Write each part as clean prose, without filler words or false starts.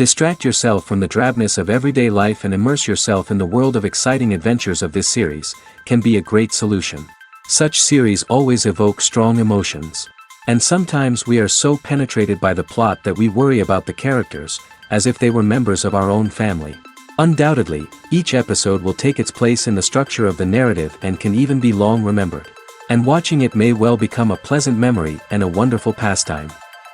Distract yourself from the drabness of everyday life and immerse yourself in the world of exciting adventures of this series, can be a great solution. Such series always evoke strong emotions. And sometimes we are so penetrated by the plot that we worry about the characters, as if they were members of our own family. Undoubtedly, each episode will take its place in the structure of the narrative and can even be long remembered. And watching it may well become a pleasant memory and a wonderful pastime.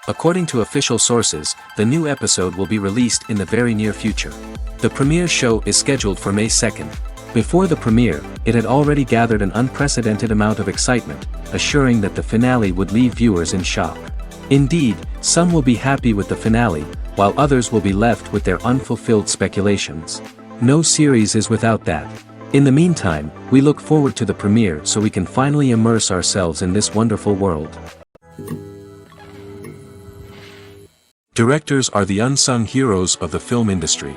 According to official sources, the new episode will be released in the very near future. The premiere show is scheduled for May 2nd. Before the premiere, it had already gathered an unprecedented amount of excitement, assuring that the finale would leave viewers in shock. Indeed, some will be happy with the finale, while others will be left with their unfulfilled speculations. No series is without that. In the meantime, we look forward to the premiere so we can finally immerse ourselves in this wonderful world. Directors are the unsung heroes of the film industry.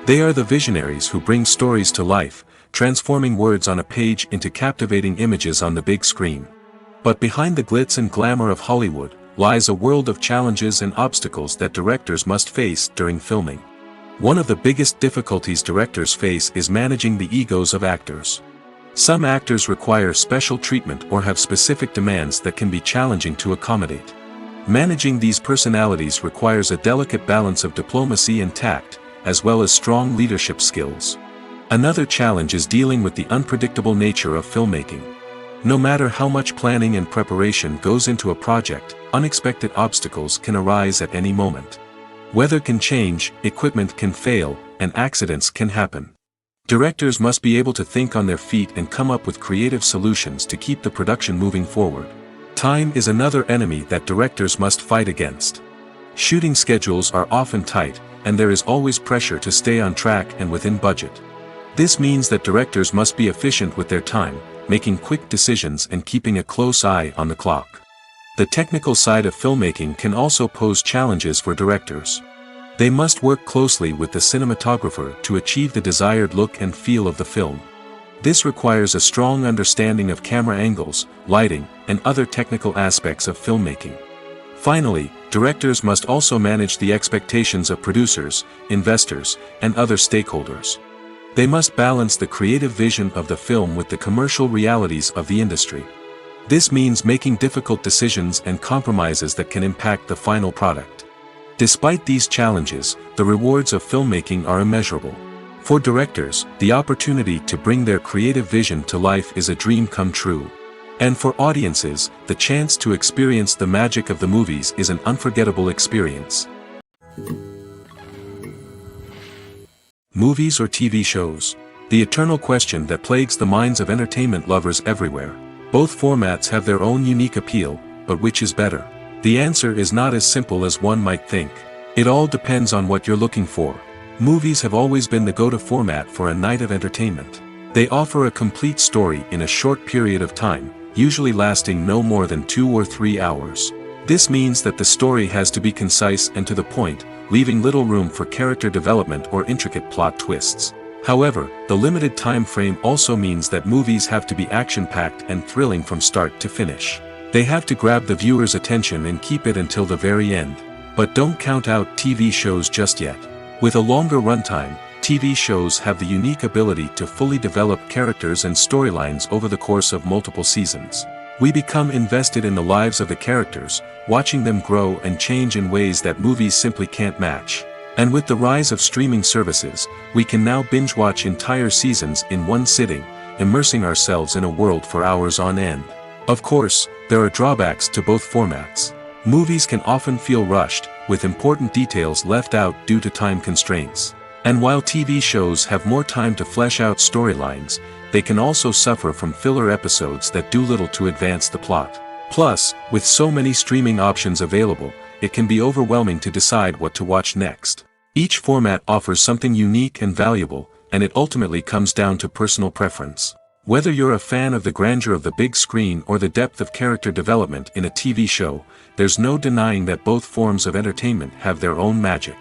They are the visionaries who bring stories to life, transforming words on a page into captivating images on the big screen. But behind the glitz and glamour of Hollywood, lies a world of challenges and obstacles that directors must face during filming. One of the biggest difficulties directors face is managing the egos of actors. Some actors require special treatment or have specific demands that can be challenging to accommodate. Managing these personalities requires a delicate balance of diplomacy and tact, as well as strong leadership skills. Another challenge is dealing with the unpredictable nature of filmmaking. No matter how much planning and preparation goes into a project, unexpected obstacles can arise at any moment. Weather can change, equipment can fail, and accidents can happen. Directors must be able to think on their feet and come up with creative solutions to keep the production moving forward. Time is another enemy that directors must fight against. Shooting schedules are often tight, and there is always pressure to stay on track and within budget. This means that directors must be efficient with their time, making quick decisions and keeping a close eye on the clock. The technical side of filmmaking can also pose challenges for directors. They must work closely with the cinematographer to achieve the desired look and feel of the film. This requires a strong understanding of camera angles, lighting, and other technical aspects of filmmaking. Finally, directors must also manage the expectations of producers, investors, and other stakeholders. They must balance the creative vision of the film with the commercial realities of the industry. This means making difficult decisions and compromises that can impact the final product. Despite these challenges, the rewards of filmmaking are immeasurable. For directors, the opportunity to bring their creative vision to life is a dream come true. And for audiences, the chance to experience the magic of the movies is an unforgettable experience. Movies or TV shows? The eternal question that plagues the minds of entertainment lovers everywhere. Both formats have their own unique appeal, but which is better? The answer is not as simple as one might think. It all depends on what you're looking for. Movies have always been the go-to format for a night of entertainment. They offer a complete story in a short period of time, usually lasting no more than 2 or 3 hours. This means that the story has to be concise and to the point, leaving little room for character development or intricate plot twists. However, the limited time frame also means that movies have to be action-packed and thrilling from start to finish. They have to grab the viewer's attention and keep it until the very end. But don't count out TV shows just yet. With a longer runtime, TV shows have the unique ability to fully develop characters and storylines over the course of multiple seasons. We become invested in the lives of the characters, watching them grow and change in ways that movies simply can't match. And with the rise of streaming services, we can now binge-watch entire seasons in one sitting, immersing ourselves in a world for hours on end. Of course, there are drawbacks to both formats. Movies can often feel rushed, with important details left out due to time constraints. And while TV shows have more time to flesh out storylines, they can also suffer from filler episodes that do little to advance the plot. Plus, with so many streaming options available, it can be overwhelming to decide what to watch next. Each format offers something unique and valuable, and it ultimately comes down to personal preference. Whether you're a fan of the grandeur of the big screen or the depth of character development in a TV show, there's no denying that both forms of entertainment have their own magic.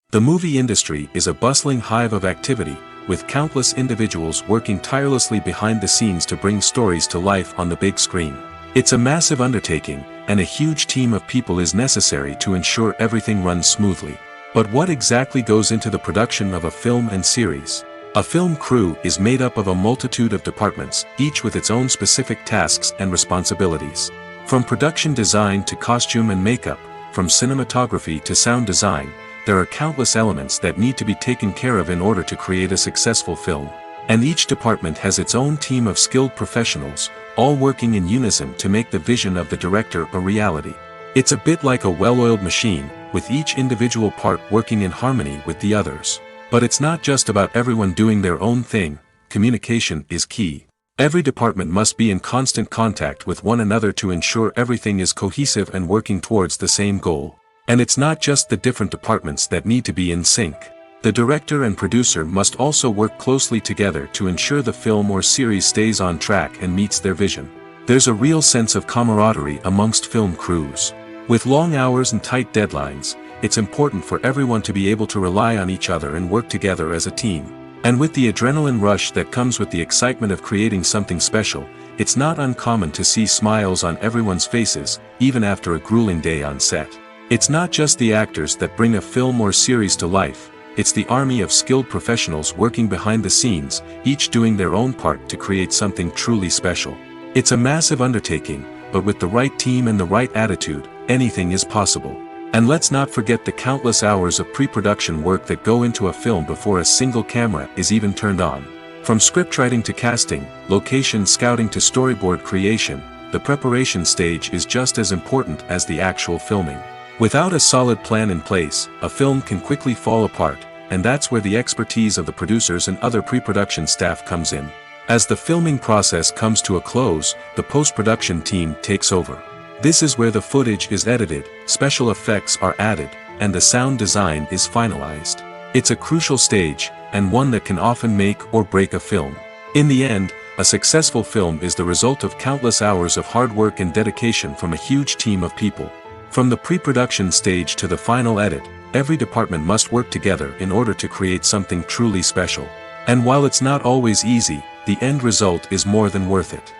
The movie industry is a bustling hive of activity, with countless individuals working tirelessly behind the scenes to bring stories to life on the big screen. It's a massive undertaking, and a huge team of people is necessary to ensure everything runs smoothly. But what exactly goes into the production of a film and series? A film crew is made up of a multitude of departments, each with its own specific tasks and responsibilities. From production design to costume and makeup, from cinematography to sound design, there are countless elements that need to be taken care of in order to create a successful film. And each department has its own team of skilled professionals, all working in unison to make the vision of the director a reality. It's a bit like a well-oiled machine, with each individual part working in harmony with the others. But it's not just about everyone doing their own thing. Communication is key. Every department must be in constant contact with one another to ensure everything is cohesive and working towards the same goal. And it's not just the different departments that need to be in sync. The director and producer must also work closely together to ensure the film or series stays on track and meets their vision. There's a real sense of camaraderie amongst film crews. With long hours and tight deadlines, it's important for everyone to be able to rely on each other and work together as a team. And with the adrenaline rush that comes with the excitement of creating something special, it's not uncommon to see smiles on everyone's faces, even after a grueling day on set. It's not just the actors that bring a film or series to life. It's the army of skilled professionals working behind the scenes, each doing their own part to create something truly special. It's a massive undertaking, but with the right team and the right attitude, anything is possible. And let's not forget the countless hours of pre-production work that go into a film before a single camera is even turned on. From scriptwriting to casting, location scouting to storyboard creation, the preparation stage is just as important as the actual filming. Without a solid plan in place, a film can quickly fall apart, and that's where the expertise of the producers and other pre-production staff comes in. As the filming process comes to a close, the post-production team takes over. This is where the footage is edited, special effects are added, and the sound design is finalized. It's a crucial stage, and one that can often make or break a film. In the end, a successful film is the result of countless hours of hard work and dedication from a huge team of people. From the pre-production stage to the final edit, every department must work together in order to create something truly special. And while it's not always easy, the end result is more than worth it.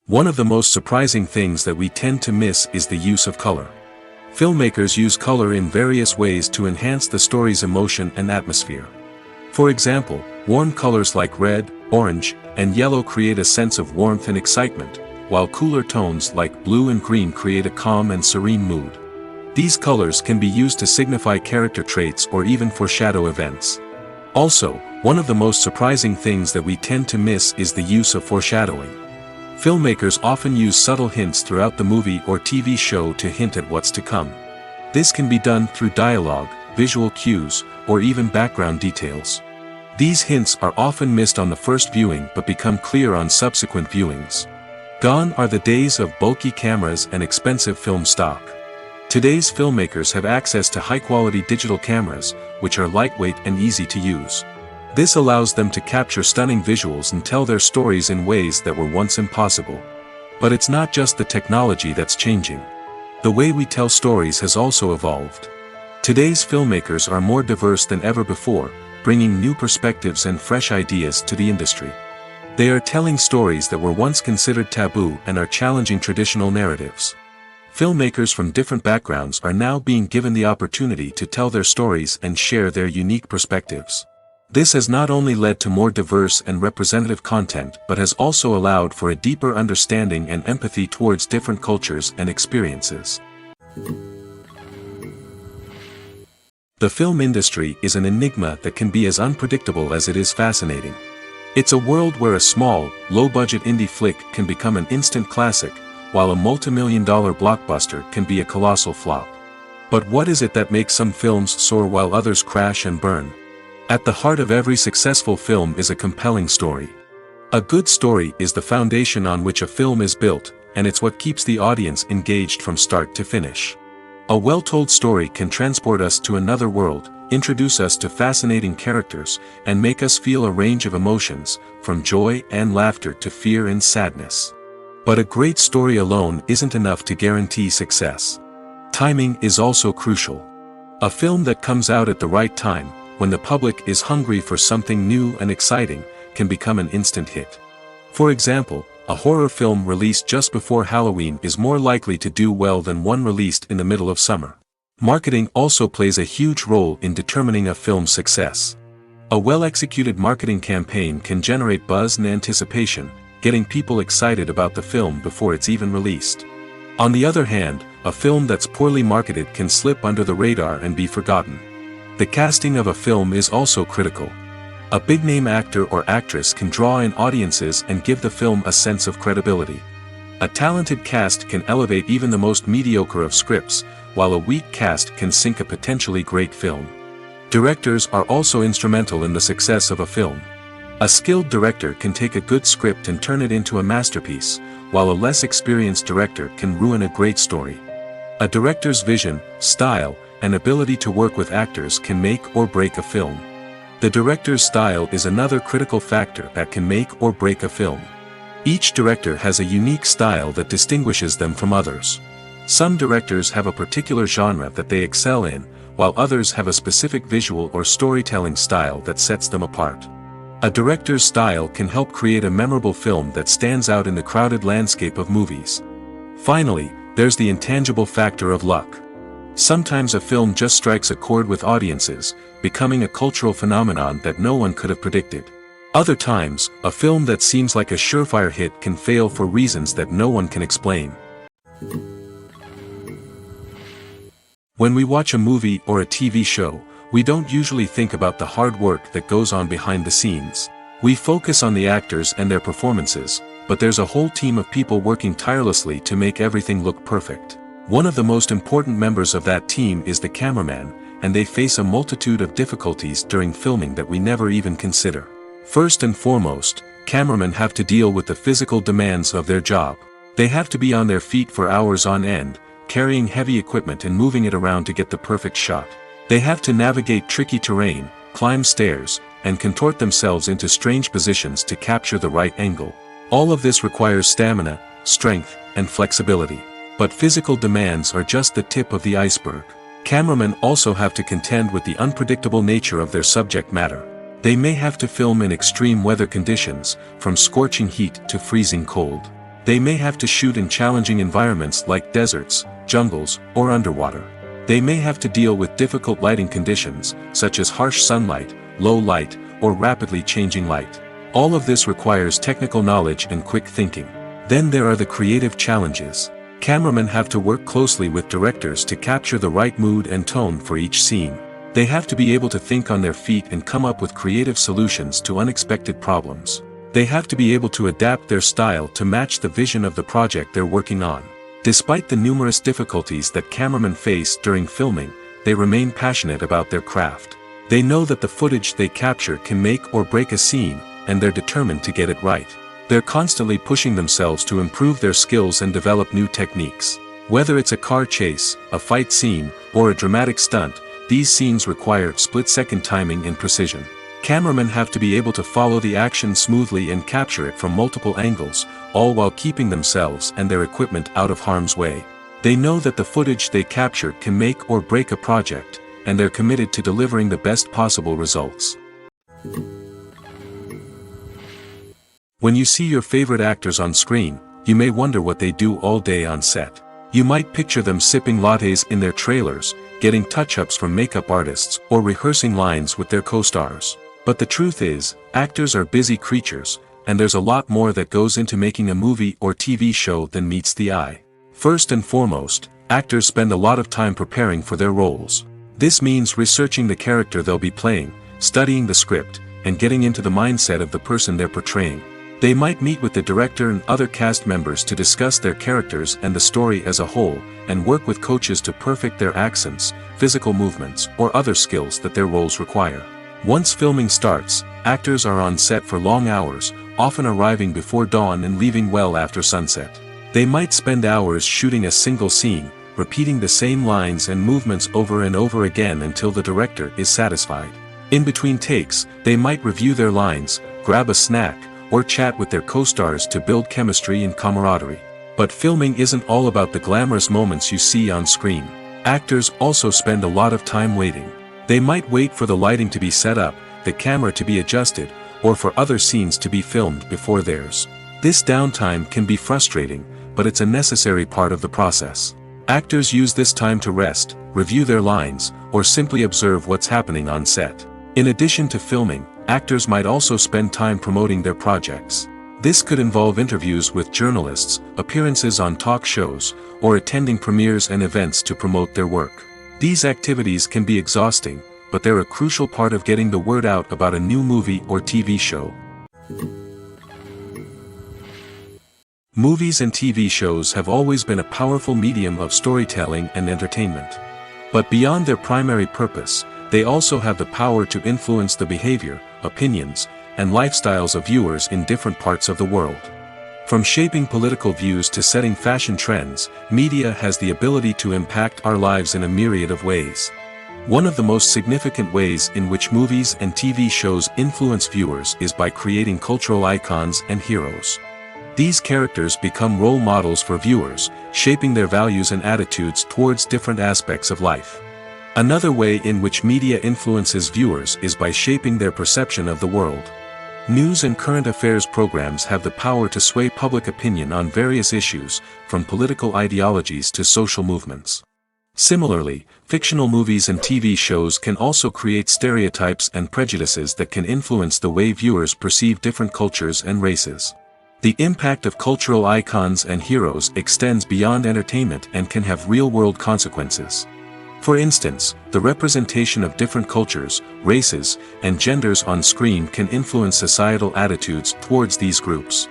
One of the most surprising things that we tend to miss is the use of color. Filmmakers use color in various ways to enhance the story's emotion and atmosphere. For example, warm colors like red, orange, and yellow create a sense of warmth and excitement, while cooler tones like blue and green create a calm and serene mood. These colors can be used to signify character traits or even foreshadow events. Also, one of the most surprising things that we tend to miss is the use of foreshadowing. Filmmakers often use subtle hints throughout the movie or TV show to hint at what's to come. This can be done through dialogue, visual cues, or even background details. These hints are often missed on the first viewing but become clear on subsequent viewings. Gone are the days of bulky cameras and expensive film stock. Today's filmmakers have access to high-quality digital cameras, which are lightweight and easy to use. This allows them to capture stunning visuals and tell their stories in ways that were once impossible. But it's not just the technology that's changing. The way we tell stories has also evolved. Today's filmmakers are more diverse than ever before, bringing new perspectives and fresh ideas to the industry. They are telling stories that were once considered taboo and are challenging traditional narratives. Filmmakers from different backgrounds are now being given the opportunity to tell their stories and share their unique perspectives. This has not only led to more diverse and representative content but has also allowed for a deeper understanding and empathy towards different cultures and experiences. The film industry is an enigma that can be as unpredictable as it is fascinating. It's a world where a small, low-budget indie flick can become an instant classic, while a multi-million-dollar blockbuster can be a colossal flop. But what is it that makes some films soar while others crash and burn? At the heart of every successful film is a compelling story. A good story is the foundation on which a film is built, and it's what keeps the audience engaged from start to finish. A well-told story can transport us to another world, introduce us to fascinating characters, and make us feel a range of emotions, from joy and laughter to fear and sadness. But a great story alone isn't enough to guarantee success. Timing is also crucial. A film that comes out at the right time, when the public is hungry for something new and exciting, can become an instant hit. For example, A horror film released just before Halloween is more likely to do well than one released in the middle of summer. Marketing also plays a huge role in determining a film's success. A well-executed marketing campaign can generate buzz and anticipation, getting people excited about the film before it's even released. On the other hand, a film that's poorly marketed can slip under the radar and be forgotten. The casting of a film is also critical. A big-name actor or actress can draw in audiences and give the film a sense of credibility. A talented cast can elevate even the most mediocre of scripts, while a weak cast can sink a potentially great film. Directors are also instrumental in the success of a film. A skilled director can take a good script and turn it into a masterpiece, while a less experienced director can ruin a great story. A director's vision, style, and ability to work with actors can make or break a film. The director's style is another critical factor that can make or break a film. Each director has a unique style that distinguishes them from others. Some directors have a particular genre that they excel in, while others have a specific visual or storytelling style that sets them apart. A director's style can help create a memorable film that stands out in the crowded landscape of movies. Finally, there's the intangible factor of luck. Sometimes a film just strikes a chord with audiences, becoming a cultural phenomenon that no one could have predicted. Other times, a film that seems like a surefire hit can fail for reasons that no one can explain. When we watch a movie or a TV show, we don't usually think about the hard work that goes on behind the scenes. We focus on the actors and their performances, but there's a whole team of people working tirelessly to make everything look perfect. One of the most important members of that team is the cameraman, and they face a multitude of difficulties during filming that we never even consider. First and foremost, cameramen have to deal with the physical demands of their job. They have to be on their feet for hours on end, carrying heavy equipment and moving it around to get the perfect shot. They have to navigate tricky terrain, climb stairs, and contort themselves into strange positions to capture the right angle. All of this requires stamina, strength, and flexibility. But physical demands are just the tip of the iceberg. Cameramen also have to contend with the unpredictable nature of their subject matter. They may have to film in extreme weather conditions, from scorching heat to freezing cold. They may have to shoot in challenging environments like deserts, jungles, or underwater. They may have to deal with difficult lighting conditions, such as harsh sunlight, low light, or rapidly changing light. All of this requires technical knowledge and quick thinking. Then there are the creative challenges. Cameramen have to work closely with directors to capture the right mood and tone for each scene. They have to be able to think on their feet and come up with creative solutions to unexpected problems. They have to be able to adapt their style to match the vision of the project they're working on. Despite the numerous difficulties that cameramen face during filming, they remain passionate about their craft. They know that the footage they capture can make or break a scene, and they're determined to get it right. They're constantly pushing themselves to improve their skills and develop new techniques. Whether it's a car chase, a fight scene, or a dramatic stunt, these scenes require split-second timing and precision. Cameramen have to be able to follow the action smoothly and capture it from multiple angles, all while keeping themselves and their equipment out of harm's way. They know that the footage they capture can make or break a project, and they're committed to delivering the best possible results. When you see your favorite actors on screen, you may wonder what they do all day on set. You might picture them sipping lattes in their trailers, getting touch-ups from makeup artists, or rehearsing lines with their co-stars. But the truth is, actors are busy creatures, and there's a lot more that goes into making a movie or TV show than meets the eye. First and foremost, actors spend a lot of time preparing for their roles. This means researching the character they'll be playing, studying the script, and getting into the mindset of the person they're portraying. They might meet with the director and other cast members to discuss their characters and the story as a whole, and work with coaches to perfect their accents, physical movements, or other skills that their roles require. Once filming starts, actors are on set for long hours, often arriving before dawn and leaving well after sunset. They might spend hours shooting a single scene, repeating the same lines and movements over and over again until the director is satisfied. In between takes, they might review their lines, grab a snack, or chat with their co-stars to build chemistry and camaraderie. But filming isn't all about the glamorous moments you see on screen. Actors also spend a lot of time waiting. They might wait for the lighting to be set up, the camera to be adjusted, or for other scenes to be filmed before theirs. This downtime can be frustrating, but it's a necessary part of the process. Actors use this time to rest, review their lines, or simply observe what's happening on set. In addition to filming, actors might also spend time promoting their projects. This could involve interviews with journalists, appearances on talk shows, or attending premieres and events to promote their work. These activities can be exhausting, but they're a crucial part of getting the word out about a new movie or TV show. Movies and TV shows have always been a powerful medium of storytelling and entertainment. But beyond their primary purpose, they also have the power to influence the behavior, opinions, and lifestyles of viewers in different parts of the world. From shaping political views to setting fashion trends, media has the ability to impact our lives in a myriad of ways. One of the most significant ways in which movies and TV shows influence viewers is by creating cultural icons and heroes. These characters become role models for viewers, shaping their values and attitudes towards different aspects of life. Another way in which media influences viewers is by shaping their perception of the world. News and current affairs programs have the power to sway public opinion on various issues, from political ideologies to social movements. Similarly, fictional movies and TV shows can also create stereotypes and prejudices that can influence the way viewers perceive different cultures and races. The impact of cultural icons and heroes extends beyond entertainment and can have real-world consequences. For instance, the representation of different cultures, races, and genders on screen can influence societal attitudes towards these groups.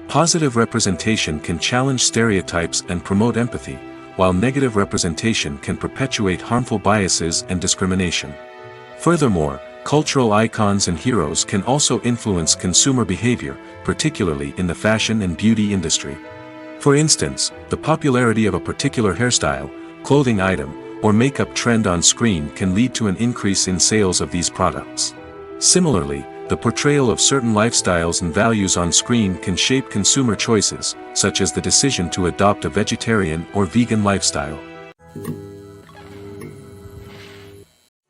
Positive representation can challenge stereotypes and promote empathy, while negative representation can perpetuate harmful biases and discrimination. Furthermore, cultural icons and heroes can also influence consumer behavior, particularly in the fashion and beauty industry. For instance, the popularity of a particular hairstyle, clothing item, or makeup trend on screen can lead to an increase in sales of these products. Similarly, the portrayal of certain lifestyles and values on screen can shape consumer choices, such as the decision to adopt a vegetarian or vegan lifestyle.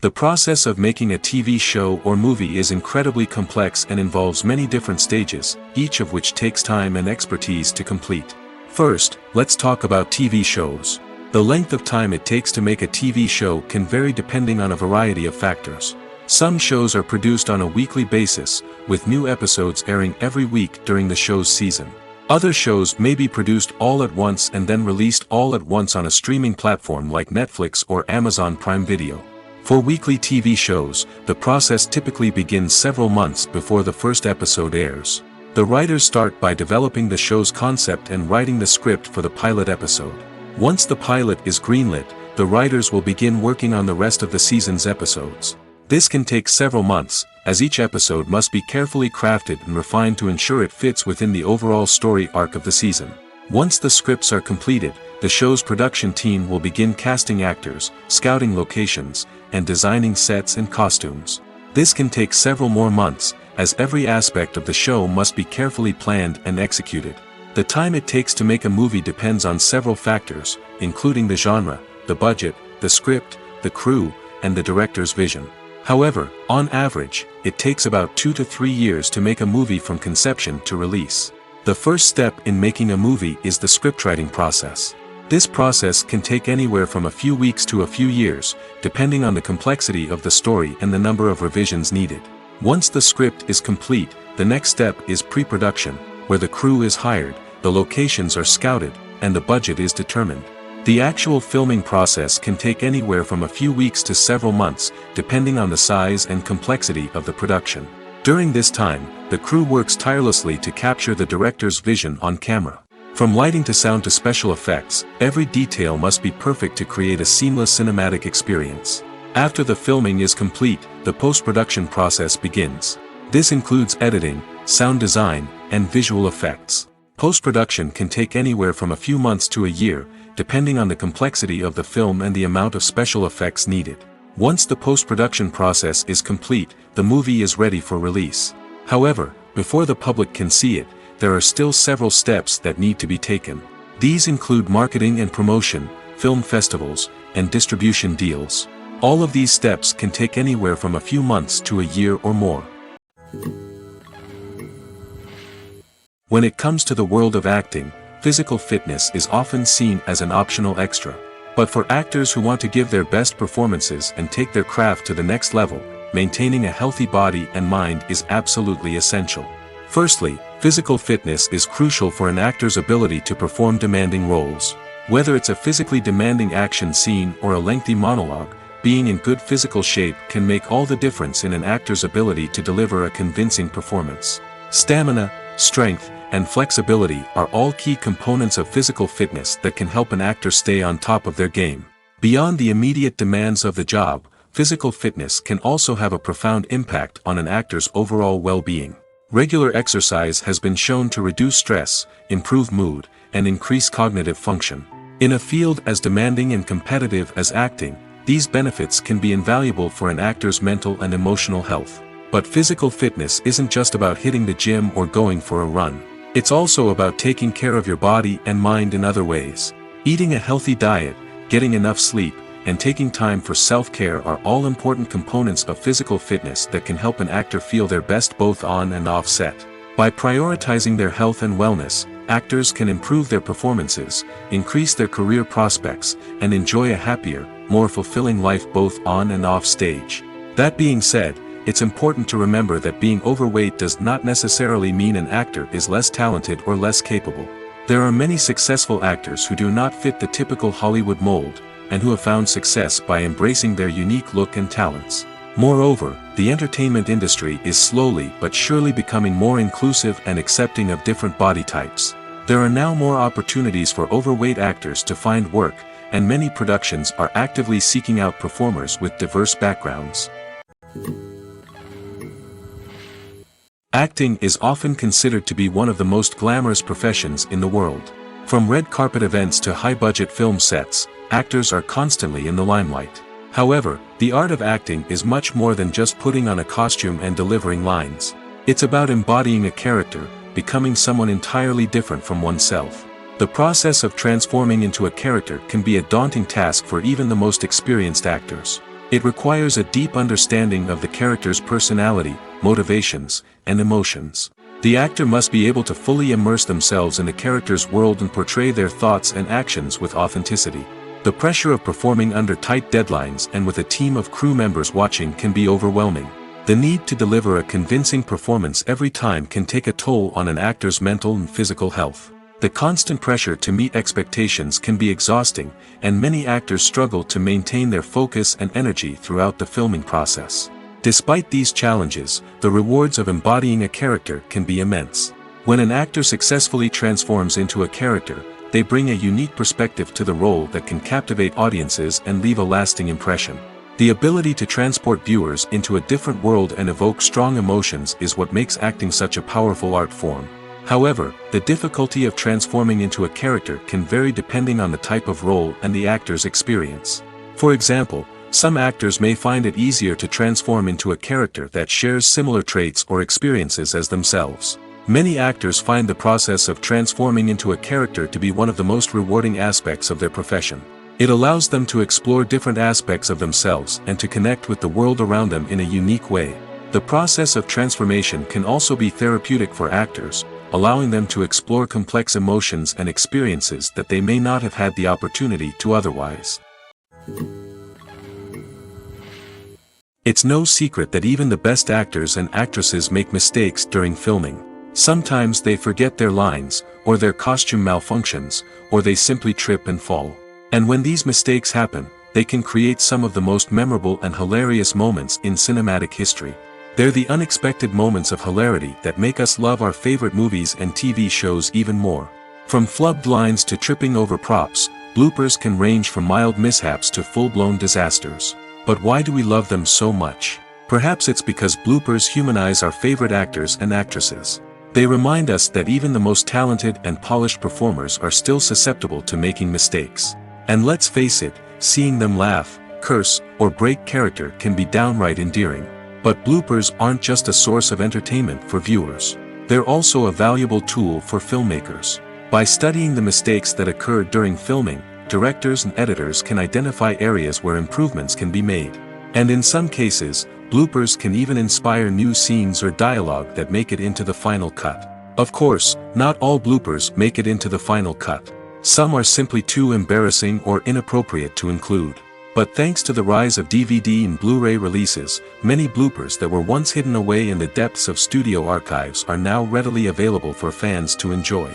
The process of making a TV show or movie is incredibly complex and involves many different stages, each of which takes time and expertise to complete. First, let's talk about TV shows. The length of time it takes to make a TV show can vary depending on a variety of factors. Some shows are produced on a weekly basis, with new episodes airing every week during the show's season. Other shows may be produced all at once and then released all at once on a streaming platform like Netflix or Amazon Prime Video. For weekly TV shows, the process typically begins several months before the first episode airs. The writers start by developing the show's concept and writing the script for the pilot episode. Once the pilot is greenlit, the writers will begin working on the rest of the season's episodes. This can take several months, as each episode must be carefully crafted and refined to ensure it fits within the overall story arc of the season. Once the scripts are completed, the show's production team will begin casting actors, scouting locations, and designing sets and costumes. This can take several more months, as every aspect of the show must be carefully planned and executed. The time it takes to make a movie depends on several factors, including the genre, the budget, the script, the crew, and the director's vision. However, on average, it takes about 2 to 3 years to make a movie from conception to release. The first step in making a movie is the scriptwriting process. This process can take anywhere from a few weeks to a few years, depending on the complexity of the story and the number of revisions needed. Once the script is complete, the next step is pre-production, where the crew is hired, the locations are scouted, and the budget is determined. The actual filming process can take anywhere from a few weeks to several months, depending on the size and complexity of the production. During this time, the crew works tirelessly to capture the director's vision on camera. From lighting to sound to special effects, every detail must be perfect to create a seamless cinematic experience. After the filming is complete, the post-production process begins. This includes editing, sound design, and visual effects. Post-production can take anywhere from a few months to a year, depending on the complexity of the film and the amount of special effects needed. Once the post-production process is complete, the movie is ready for release. However, before the public can see it, there are still several steps that need to be taken. These include marketing and promotion, film festivals, and distribution deals. All of these steps can take anywhere from a few months to a year or more. When it comes to the world of acting, physical fitness is often seen as an optional extra. But for actors who want to give their best performances and take their craft to the next level, maintaining a healthy body and mind is absolutely essential. Firstly, physical fitness is crucial for an actor's ability to perform demanding roles. Whether it's a physically demanding action scene or a lengthy monologue, being in good physical shape can make all the difference in an actor's ability to deliver a convincing performance. Stamina, strength, and flexibility are all key components of physical fitness that can help an actor stay on top of their game. Beyond the immediate demands of the job, physical fitness can also have a profound impact on an actor's overall well-being. Regular exercise has been shown to reduce stress, improve mood, and increase cognitive function. In a field as demanding and competitive as acting, these benefits can be invaluable for an actor's mental and emotional health. But physical fitness isn't just about hitting the gym or going for a run. It's also about taking care of your body and mind in other ways. Eating a healthy diet, getting enough sleep, and taking time for self-care are all important components of physical fitness that can help an actor feel their best both on and off set. By prioritizing their health and wellness, actors can improve their performances, increase their career prospects, and enjoy a happier, more fulfilling life both on and off stage. That being said, it's important to remember that being overweight does not necessarily mean an actor is less talented or less capable. There are many successful actors who do not fit the typical Hollywood mold, and who have found success by embracing their unique look and talents. Moreover, the entertainment industry is slowly but surely becoming more inclusive and accepting of different body types. There are now more opportunities for overweight actors to find work, and many productions are actively seeking out performers with diverse backgrounds. Acting is often considered to be one of the most glamorous professions in the world. From red carpet events to high-budget film sets, actors are constantly in the limelight. However, the art of acting is much more than just putting on a costume and delivering lines. It's about embodying a character, becoming someone entirely different from oneself. The process of transforming into a character can be a daunting task for even the most experienced actors. It requires a deep understanding of the character's personality, motivations, and emotions. The actor must be able to fully immerse themselves in the character's world and portray their thoughts and actions with authenticity. The pressure of performing under tight deadlines and with a team of crew members watching can be overwhelming. The need to deliver a convincing performance every time can take a toll on an actor's mental and physical health. The constant pressure to meet expectations can be exhausting, and many actors struggle to maintain their focus and energy throughout the filming process. Despite these challenges, the rewards of embodying a character can be immense. When an actor successfully transforms into a character, they bring a unique perspective to the role that can captivate audiences and leave a lasting impression. The ability to transport viewers into a different world and evoke strong emotions is what makes acting such a powerful art form. However, the difficulty of transforming into a character can vary depending on the type of role and the actor's experience. For example, some actors may find it easier to transform into a character that shares similar traits or experiences as themselves. Many actors find the process of transforming into a character to be one of the most rewarding aspects of their profession. It allows them to explore different aspects of themselves and to connect with the world around them in a unique way. The process of transformation can also be therapeutic for actors, allowing them to explore complex emotions and experiences that they may not have had the opportunity to otherwise. It's no secret that even the best actors and actresses make mistakes during filming. Sometimes they forget their lines, or their costume malfunctions, or they simply trip and fall. And when these mistakes happen, they can create some of the most memorable and hilarious moments in cinematic history. They're the unexpected moments of hilarity that make us love our favorite movies and TV shows even more. From flubbed lines to tripping over props, bloopers can range from mild mishaps to full-blown disasters. But why do we love them so much? Perhaps it's because bloopers humanize our favorite actors and actresses. They remind us that even the most talented and polished performers are still susceptible to making mistakes. And let's face it, seeing them laugh, curse, or break character can be downright endearing. But bloopers aren't just a source of entertainment for viewers. They're also a valuable tool for filmmakers. By studying the mistakes that occurred during filming, directors and editors can identify areas where improvements can be made. And in some cases, bloopers can even inspire new scenes or dialogue that make it into the final cut. Of course, not all bloopers make it into the final cut. Some are simply too embarrassing or inappropriate to include. But thanks to the rise of DVD and Blu-ray releases, many bloopers that were once hidden away in the depths of studio archives are now readily available for fans to enjoy.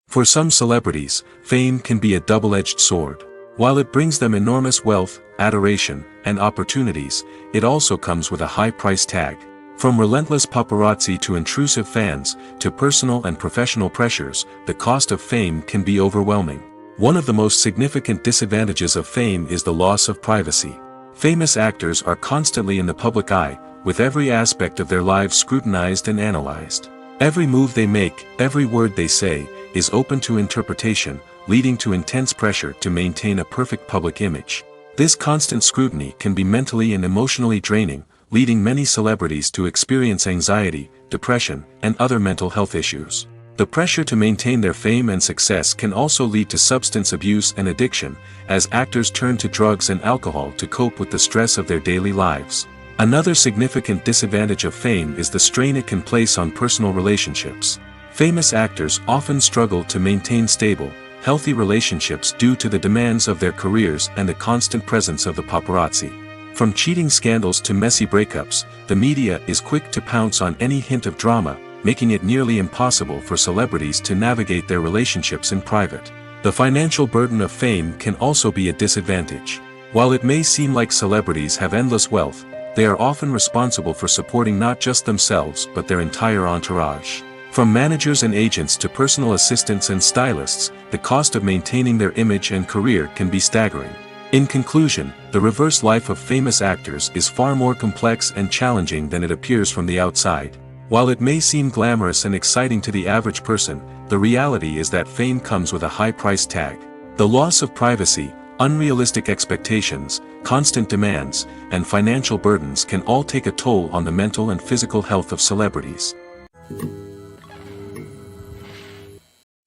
For some celebrities, fame can be a double-edged sword. While it brings them enormous wealth, adoration, and opportunities, it also comes with a high price tag. From relentless paparazzi to intrusive fans, to personal and professional pressures, the cost of fame can be overwhelming. One of the most significant disadvantages of fame is the loss of privacy. Famous actors are constantly in the public eye, with every aspect of their lives scrutinized and analyzed. Every move they make, every word they say, is open to interpretation, leading to intense pressure to maintain a perfect public image. This constant scrutiny can be mentally and emotionally draining, leading many celebrities to experience anxiety, depression, and other mental health issues. The pressure to maintain their fame and success can also lead to substance abuse and addiction, as actors turn to drugs and alcohol to cope with the stress of their daily lives. Another significant disadvantage of fame is the strain it can place on personal relationships. Famous actors often struggle to maintain stable, healthy relationships due to the demands of their careers and the constant presence of the paparazzi. From cheating scandals to messy breakups, the media is quick to pounce on any hint of drama, making it nearly impossible for celebrities to navigate their relationships in private. The financial burden of fame can also be a disadvantage. While it may seem like celebrities have endless wealth, they are often responsible for supporting not just themselves but their entire entourage. From managers and agents to personal assistants and stylists, the cost of maintaining their image and career can be staggering. In conclusion, the reverse life of famous actors is far more complex and challenging than it appears from the outside. While it may seem glamorous and exciting to the average person, the reality is that fame comes with a high price tag. The loss of privacy, unrealistic expectations, constant demands, and financial burdens can all take a toll on the mental and physical health of celebrities.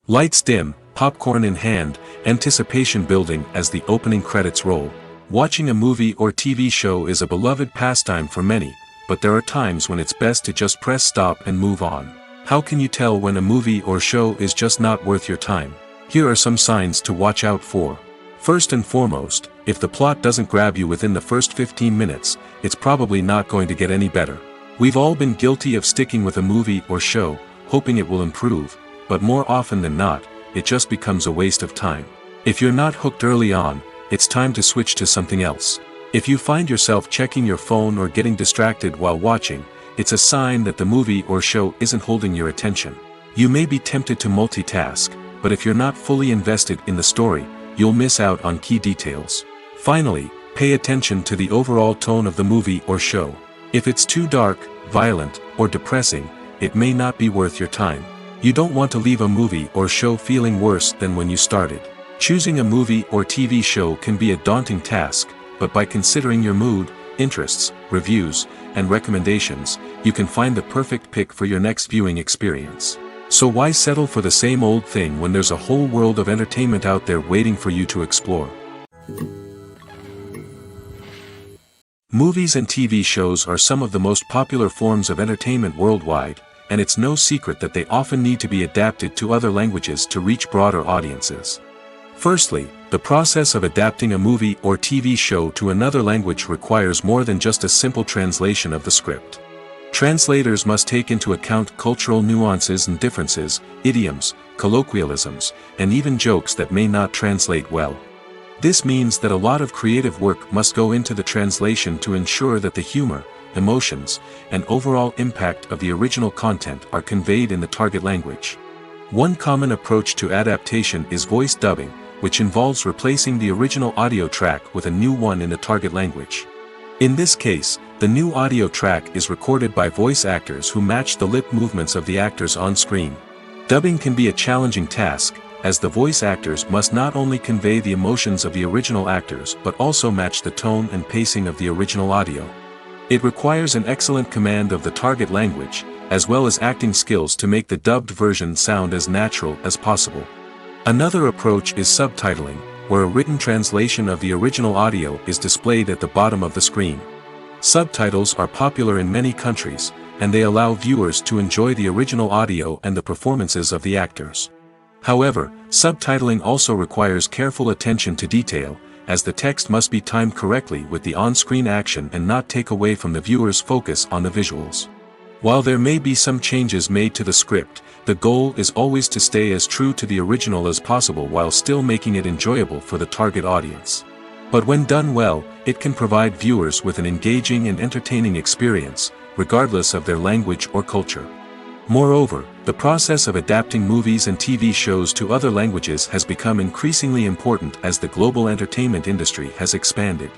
Lights dim, popcorn in hand, anticipation building as the opening credits roll. Watching a movie or TV show is a beloved pastime for many, but there are times when it's best to just press stop and move on. How can you tell when a movie or show is just not worth your time? Here are some signs to watch out for. First and foremost, if the plot doesn't grab you within the first 15 minutes, it's probably not going to get any better. We've all been guilty of sticking with a movie or show, hoping it will improve, but more often than not, it just becomes a waste of time. If you're not hooked early on, it's time to switch to something else. If you find yourself checking your phone or getting distracted while watching, it's a sign that the movie or show isn't holding your attention. You may be tempted to multitask, but if you're not fully invested in the story, you'll miss out on key details. Finally, pay attention to the overall tone of the movie or show. If it's too dark, violent, or depressing, it may not be worth your time. You don't want to leave a movie or show feeling worse than when you started. Choosing a movie or TV show can be a daunting task, but by considering your mood, interests, reviews, and recommendations, you can find the perfect pick for your next viewing experience. So why settle for the same old thing when there's a whole world of entertainment out there waiting for you to explore? Movies and TV shows are some of the most popular forms of entertainment worldwide, and it's no secret that they often need to be adapted to other languages to reach broader audiences. Firstly, the process of adapting a movie or TV show to another language requires more than just a simple translation of the script. Translators must take into account cultural nuances and differences, idioms, colloquialisms, and even jokes that may not translate well. This means that a lot of creative work must go into the translation to ensure that the humor, emotions, and overall impact of the original content are conveyed in the target language. One common approach to adaptation is voice dubbing, which involves replacing the original audio track with a new one in the target language. In this case, the new audio track is recorded by voice actors who match the lip movements of the actors on screen. Dubbing can be a challenging task, as the voice actors must not only convey the emotions of the original actors but also match the tone and pacing of the original audio. It requires an excellent command of the target language, as well as acting skills to make the dubbed version sound as natural as possible. Another approach is subtitling, where a written translation of the original audio is displayed at the bottom of the screen. Subtitles are popular in many countries, and they allow viewers to enjoy the original audio and the performances of the actors. However, subtitling also requires careful attention to detail, as the text must be timed correctly with the on-screen action and not take away from the viewer's focus on the visuals. While there may be some changes made to the script, the goal is always to stay as true to the original as possible while still making it enjoyable for the target audience. But when done well, it can provide viewers with an engaging and entertaining experience, regardless of their language or culture. Moreover, the process of adapting movies and TV shows to other languages has become increasingly important as the global entertainment industry has expanded.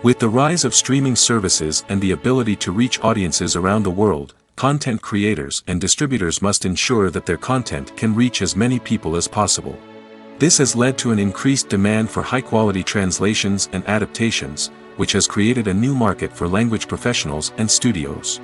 With the rise of streaming services and the ability to reach audiences around the world, content creators and distributors must ensure that their content can reach as many people as possible. This has led to an increased demand for high-quality translations and adaptations, which has created a new market for language professionals and studios.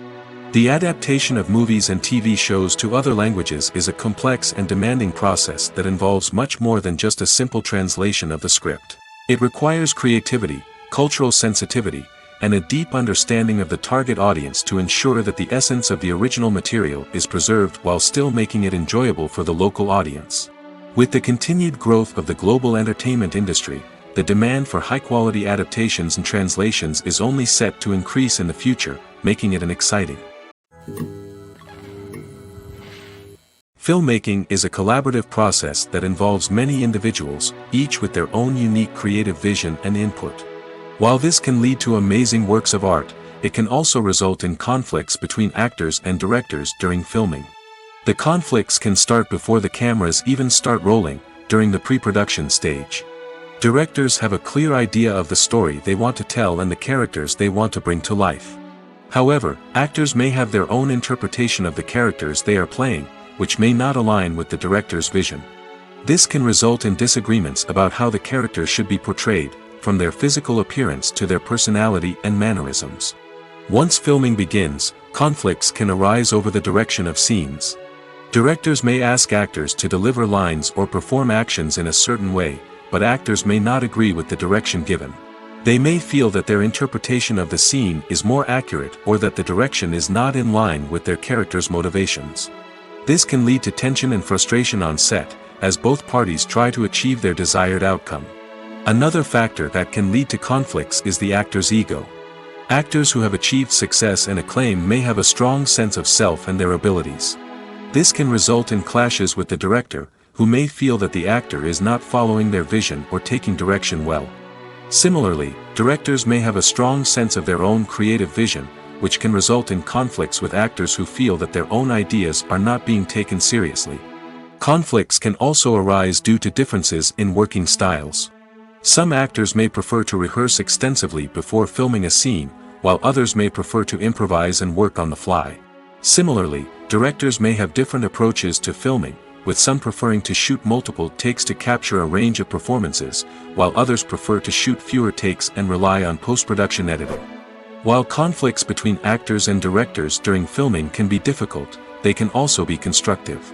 The adaptation of movies and TV shows to other languages is a complex and demanding process that involves much more than just a simple translation of the script. It requires creativity, cultural sensitivity, and a deep understanding of the target audience to ensure that the essence of the original material is preserved while still making it enjoyable for the local audience. With the continued growth of the global entertainment industry, the demand for high-quality adaptations and translations is only set to increase in the future, making it an exciting. Filmmaking is a collaborative process that involves many individuals, each with their own unique creative vision and input. While this can lead to amazing works of art, it can also result in conflicts between actors and directors during filming. The conflicts can start before the cameras even start rolling, during the pre-production stage. Directors have a clear idea of the story they want to tell and the characters they want to bring to life. However, actors may have their own interpretation of the characters they are playing, which may not align with the director's vision. This can result in disagreements about how the characters should be portrayed, from their physical appearance to their personality and mannerisms. Once filming begins, conflicts can arise over the direction of scenes. Directors may ask actors to deliver lines or perform actions in a certain way, but actors may not agree with the direction given. They may feel that their interpretation of the scene is more accurate or that the direction is not in line with their character's motivations. This can lead to tension and frustration on set, as both parties try to achieve their desired outcome. Another factor that can lead to conflicts is the actor's ego. Actors who have achieved success and acclaim may have a strong sense of self and their abilities. This can result in clashes with the director, who may feel that the actor is not following their vision or taking direction well. Similarly, directors may have a strong sense of their own creative vision, which can result in conflicts with actors who feel that their own ideas are not being taken seriously. Conflicts can also arise due to differences in working styles. Some actors may prefer to rehearse extensively before filming a scene, while others may prefer to improvise and work on the fly. Similarly, directors may have different approaches to filming, with some preferring to shoot multiple takes to capture a range of performances, while others prefer to shoot fewer takes and rely on post-production editing. While conflicts between actors and directors during filming can be difficult, they can also be constructive.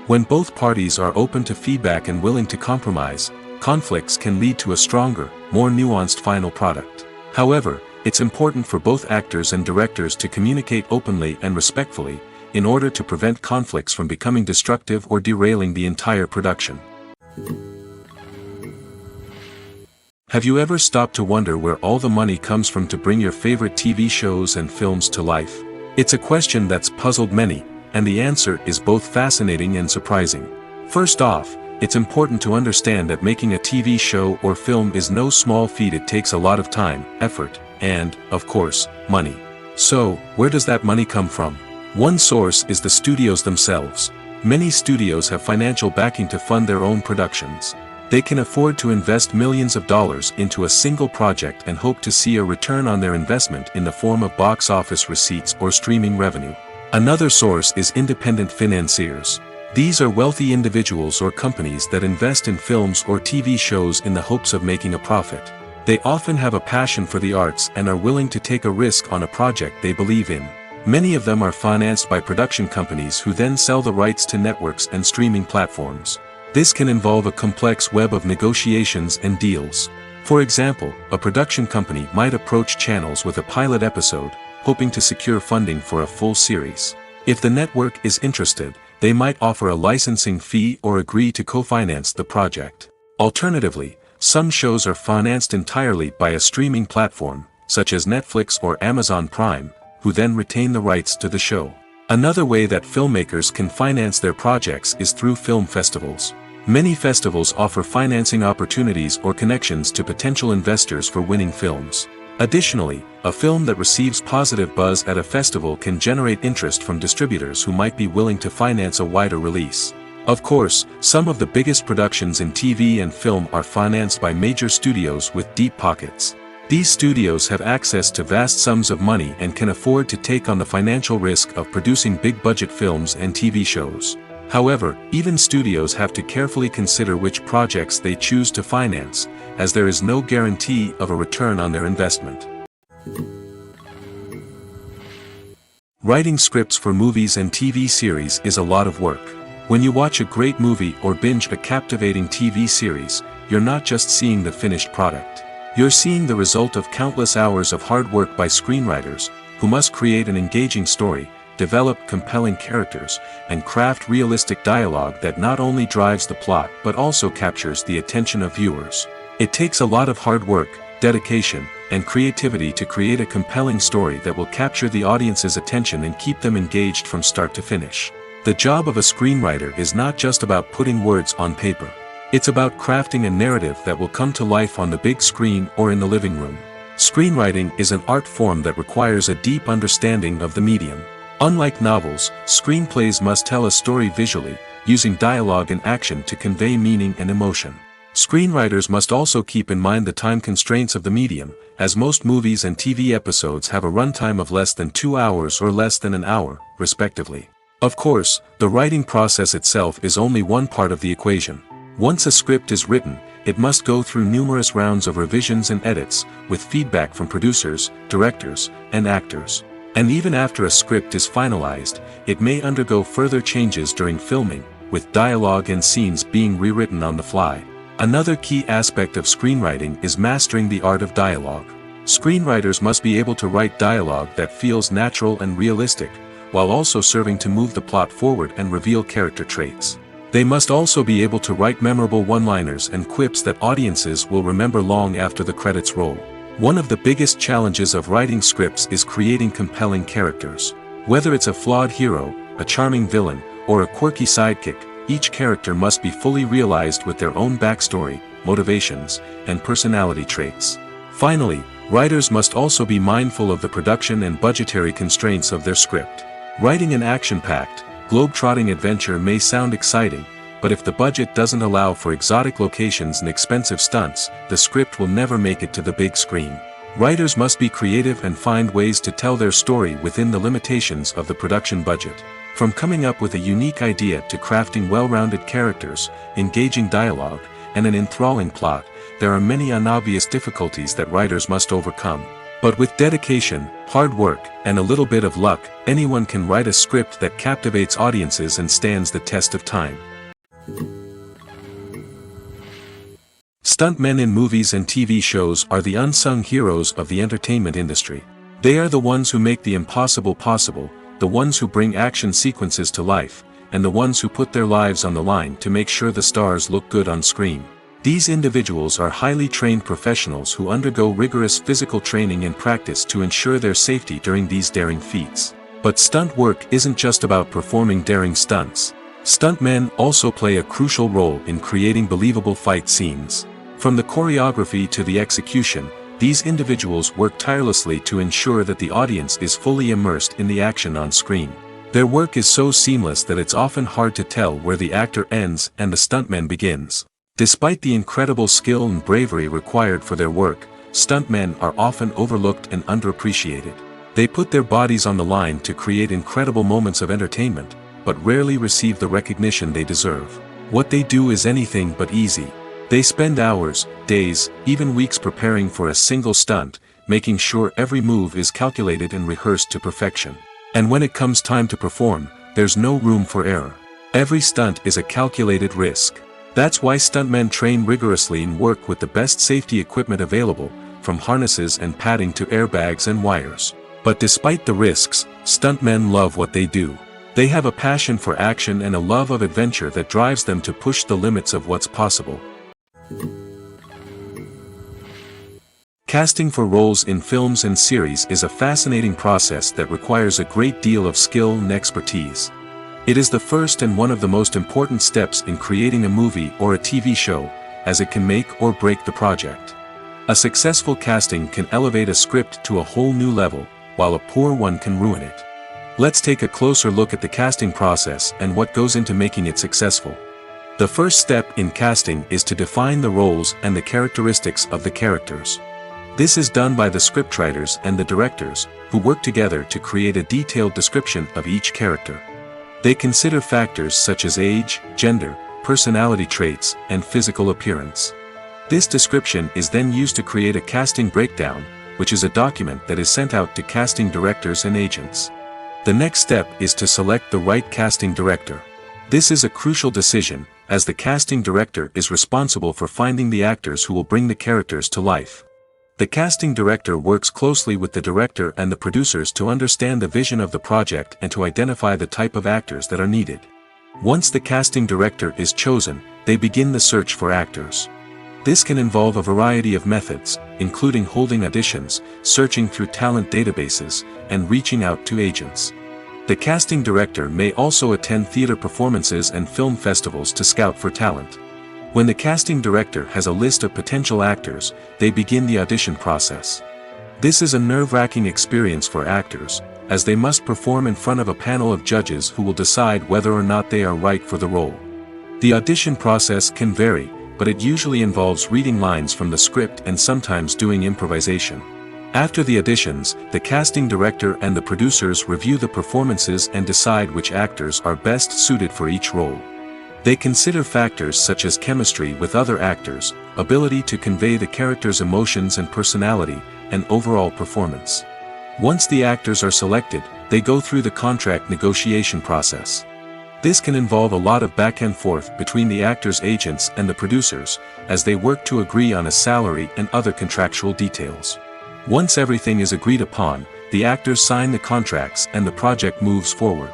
When both parties are open to feedback and willing to compromise, conflicts can lead to a stronger, more nuanced final product. However, it's important for both actors and directors to communicate openly and respectfully, in order to prevent conflicts from becoming destructive or derailing the entire production. Have you ever stopped to wonder where all the money comes from to bring your favorite TV shows and films to life? It's a question that's puzzled many, and the answer is both fascinating and surprising. First off, it's important to understand that making a TV show or film is no small feat. It takes a lot of time, effort, and, of course, money. So, where does that money come from? One source is the studios themselves. Many studios have financial backing to fund their own productions. They can afford to invest millions of dollars into a single project and hope to see a return on their investment in the form of box office receipts or streaming revenue. Another source is independent financiers. These are wealthy individuals or companies that invest in films or TV shows in the hopes of making a profit. They often have a passion for the arts and are willing to take a risk on a project they believe in. Many of them are financed by production companies who then sell the rights to networks and streaming platforms. This can involve a complex web of negotiations and deals. For example, a production company might approach channels with a pilot episode, hoping to secure funding for a full series. If the network is interested, they might offer a licensing fee or agree to co-finance the project. Alternatively, some shows are financed entirely by a streaming platform, such as Netflix or Amazon Prime, who then retain the rights to the show. Another way that filmmakers can finance their projects is through film festivals. Many festivals offer financing opportunities or connections to potential investors for winning films. Additionally, a film that receives positive buzz at a festival can generate interest from distributors who might be willing to finance a wider release. Of course, some of the biggest productions in TV and film are financed by major studios with deep pockets. These studios have access to vast sums of money and can afford to take on the financial risk of producing big-budget films and TV shows. However, even studios have to carefully consider which projects they choose to finance, as there is no guarantee of a return on their investment. Writing scripts for movies and TV series is a lot of work. When you watch a great movie or binge a captivating TV series, you're not just seeing the finished product. You're seeing the result of countless hours of hard work by screenwriters, who must create an engaging story, develop compelling characters, and craft realistic dialogue that not only drives the plot but also captures the attention of viewers. It takes a lot of hard work, dedication, and creativity to create a compelling story that will capture the audience's attention and keep them engaged from start to finish. The job of a screenwriter is not just about putting words on paper. It's about crafting a narrative that will come to life on the big screen or in the living room. Screenwriting is an art form that requires a deep understanding of the medium. Unlike novels, screenplays must tell a story visually, using dialogue and action to convey meaning and emotion. Screenwriters must also keep in mind the time constraints of the medium, as most movies and TV episodes have a runtime of less than 2 hours or less than an hour, respectively. Of course, the writing process itself is only one part of the equation. Once a script is written, it must go through numerous rounds of revisions and edits, with feedback from producers, directors, and actors. And even after a script is finalized, it may undergo further changes during filming, with dialogue and scenes being rewritten on the fly. Another key aspect of screenwriting is mastering the art of dialogue. Screenwriters must be able to write dialogue that feels natural and realistic, while also serving to move the plot forward and reveal character traits. They must also be able to write memorable one-liners and quips that audiences will remember long after the credits roll. One of the biggest challenges of writing scripts is creating compelling characters. Whether it's a flawed hero, a charming villain, or a quirky sidekick, each character must be fully realized with their own backstory, motivations, and personality traits. Finally, writers must also be mindful of the production and budgetary constraints of their script. Writing an action-packed, globe-trotting adventure may sound exciting, but if the budget doesn't allow for exotic locations and expensive stunts, the script will never make it to the big screen. Writers must be creative and find ways to tell their story within the limitations of the production budget. From coming up with a unique idea to crafting well-rounded characters, engaging dialogue, and an enthralling plot, there are many unobvious difficulties that writers must overcome. But with dedication, hard work, and a little bit of luck, anyone can write a script that captivates audiences and stands the test of time. Stuntmen in movies and TV shows are the unsung heroes of the entertainment industry. They are the ones who make the impossible possible, the ones who bring action sequences to life, and the ones who put their lives on the line to make sure the stars look good on screen. These individuals are highly trained professionals who undergo rigorous physical training and practice to ensure their safety during these daring feats. But stunt work isn't just about performing daring stunts. Stuntmen also play a crucial role in creating believable fight scenes. From the choreography to the execution, these individuals work tirelessly to ensure that the audience is fully immersed in the action on screen. Their work is so seamless that it's often hard to tell where the actor ends and the stuntman begins. Despite the incredible skill and bravery required for their work, stuntmen are often overlooked and underappreciated. They put their bodies on the line to create incredible moments of entertainment, but rarely receive the recognition they deserve. What they do is anything but easy. They spend hours, days, even weeks preparing for a single stunt, making sure every move is calculated and rehearsed to perfection. And when it comes time to perform, there's no room for error. Every stunt is a calculated risk. That's why stuntmen train rigorously and work with the best safety equipment available, from harnesses and padding to airbags and wires. But despite the risks, stuntmen love what they do. They have a passion for action and a love of adventure that drives them to push the limits of what's possible. Casting for roles in films and series is a fascinating process that requires a great deal of skill and expertise. It is the first and one of the most important steps in creating a movie or a TV show, as it can make or break the project. A successful casting can elevate a script to a whole new level, while a poor one can ruin it. Let's take a closer look at the casting process and what goes into making it successful. The first step in casting is to define the roles and the characteristics of the characters. This is done by the scriptwriters and the directors, who work together to create a detailed description of each character. They consider factors such as age, gender, personality traits, and physical appearance. This description is then used to create a casting breakdown, which is a document that is sent out to casting directors and agents. The next step is to select the right casting director. This is a crucial decision, as the casting director is responsible for finding the actors who will bring the characters to life. The casting director works closely with the director and the producers to understand the vision of the project and to identify the type of actors that are needed. Once the casting director is chosen, they begin the search for actors. This can involve a variety of methods, including holding auditions, searching through talent databases, and reaching out to agents. The casting director may also attend theater performances and film festivals to scout for talent. When the casting director has a list of potential actors, they begin the audition process. This is a nerve-wracking experience for actors, as they must perform in front of a panel of judges who will decide whether or not they are right for the role. The audition process can vary, but it usually involves reading lines from the script and sometimes doing improvisation. After the auditions, the casting director and the producers review the performances and decide which actors are best suited for each role. They consider factors such as chemistry with other actors, ability to convey the character's emotions and personality, and overall performance. Once the actors are selected, they go through the contract negotiation process. This can involve a lot of back and forth between the actors' agents and the producers, as they work to agree on a salary and other contractual details. Once everything is agreed upon, the actors sign the contracts and the project moves forward.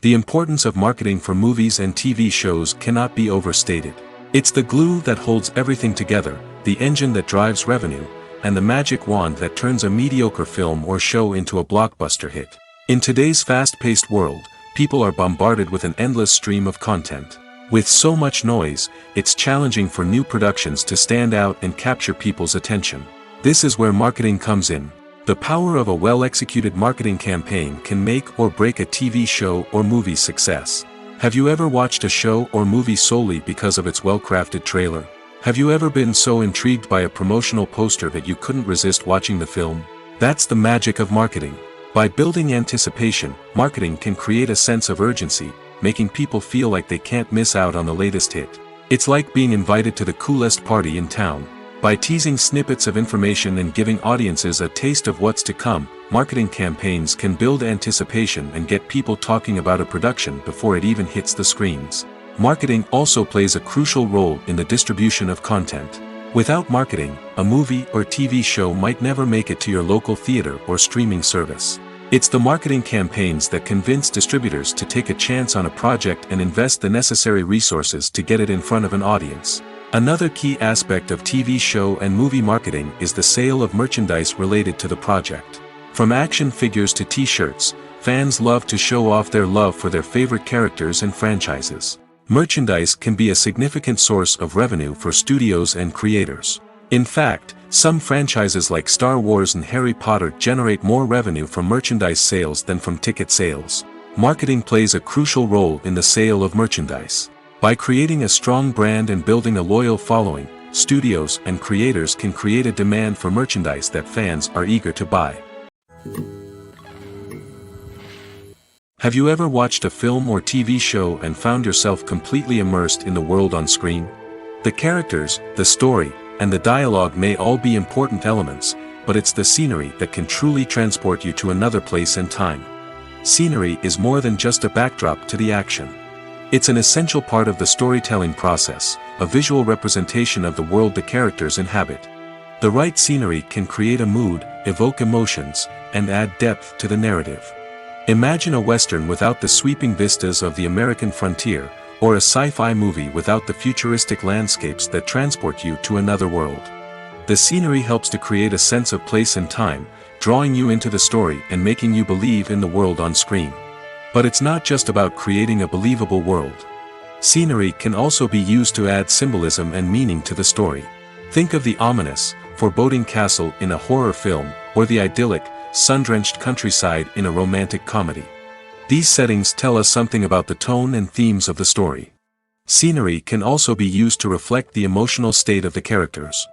The importance of marketing for movies and TV shows cannot be overstated. It's the glue that holds everything together, the engine that drives revenue, and the magic wand that turns a mediocre film or show into a blockbuster hit. In today's fast-paced world, people are bombarded with an endless stream of content. With so much noise, it's challenging for new productions to stand out and capture people's attention. This is where marketing comes in. The power of a well-executed marketing campaign can make or break a TV show or movie's success. Have you ever watched a show or movie solely because of its well-crafted trailer? Have you ever been so intrigued by a promotional poster that you couldn't resist watching the film? That's the magic of marketing. By building anticipation, marketing can create a sense of urgency, making people feel like they can't miss out on the latest hit. It's like being invited to the coolest party in town. By teasing snippets of information and giving audiences a taste of what's to come, marketing campaigns can build anticipation and get people talking about a production before it even hits the screens. Marketing also plays a crucial role in the distribution of content. Without marketing, a movie or TV show might never make it to your local theater or streaming service. It's the marketing campaigns that convince distributors to take a chance on a project and invest the necessary resources to get it in front of an audience. Another key aspect of TV show and movie marketing is the sale of merchandise related to the project. From action figures to t-shirts, fans love to show off their love for their favorite characters and franchises. Merchandise can be a significant source of revenue for studios and creators. In fact, some franchises like Star Wars and Harry Potter generate more revenue from merchandise sales than from ticket sales. Marketing plays a crucial role in the sale of merchandise. By creating a strong brand and building a loyal following, studios and creators can create a demand for merchandise that fans are eager to buy. Have you ever watched a film or TV show and found yourself completely immersed in the world on screen? The characters, the story, and the dialogue may all be important elements, but it's the scenery that can truly transport you to another place and time. Scenery is more than just a backdrop to the action. It's an essential part of the storytelling process, a visual representation of the world the characters inhabit. The right scenery can create a mood, evoke emotions, and add depth to the narrative. Imagine a western without the sweeping vistas of the American frontier, or a sci-fi movie without the futuristic landscapes that transport you to another world. The scenery helps to create a sense of place and time, drawing you into the story and making you believe in the world on screen. But it's not just about creating a believable world. Scenery can also be used to add symbolism and meaning to the story. Think of the ominous, foreboding castle in a horror film, or the idyllic, sun-drenched countryside in a romantic comedy. These settings tell us something about the tone and themes of the story. Scenery can also be used to reflect the emotional state of the characters.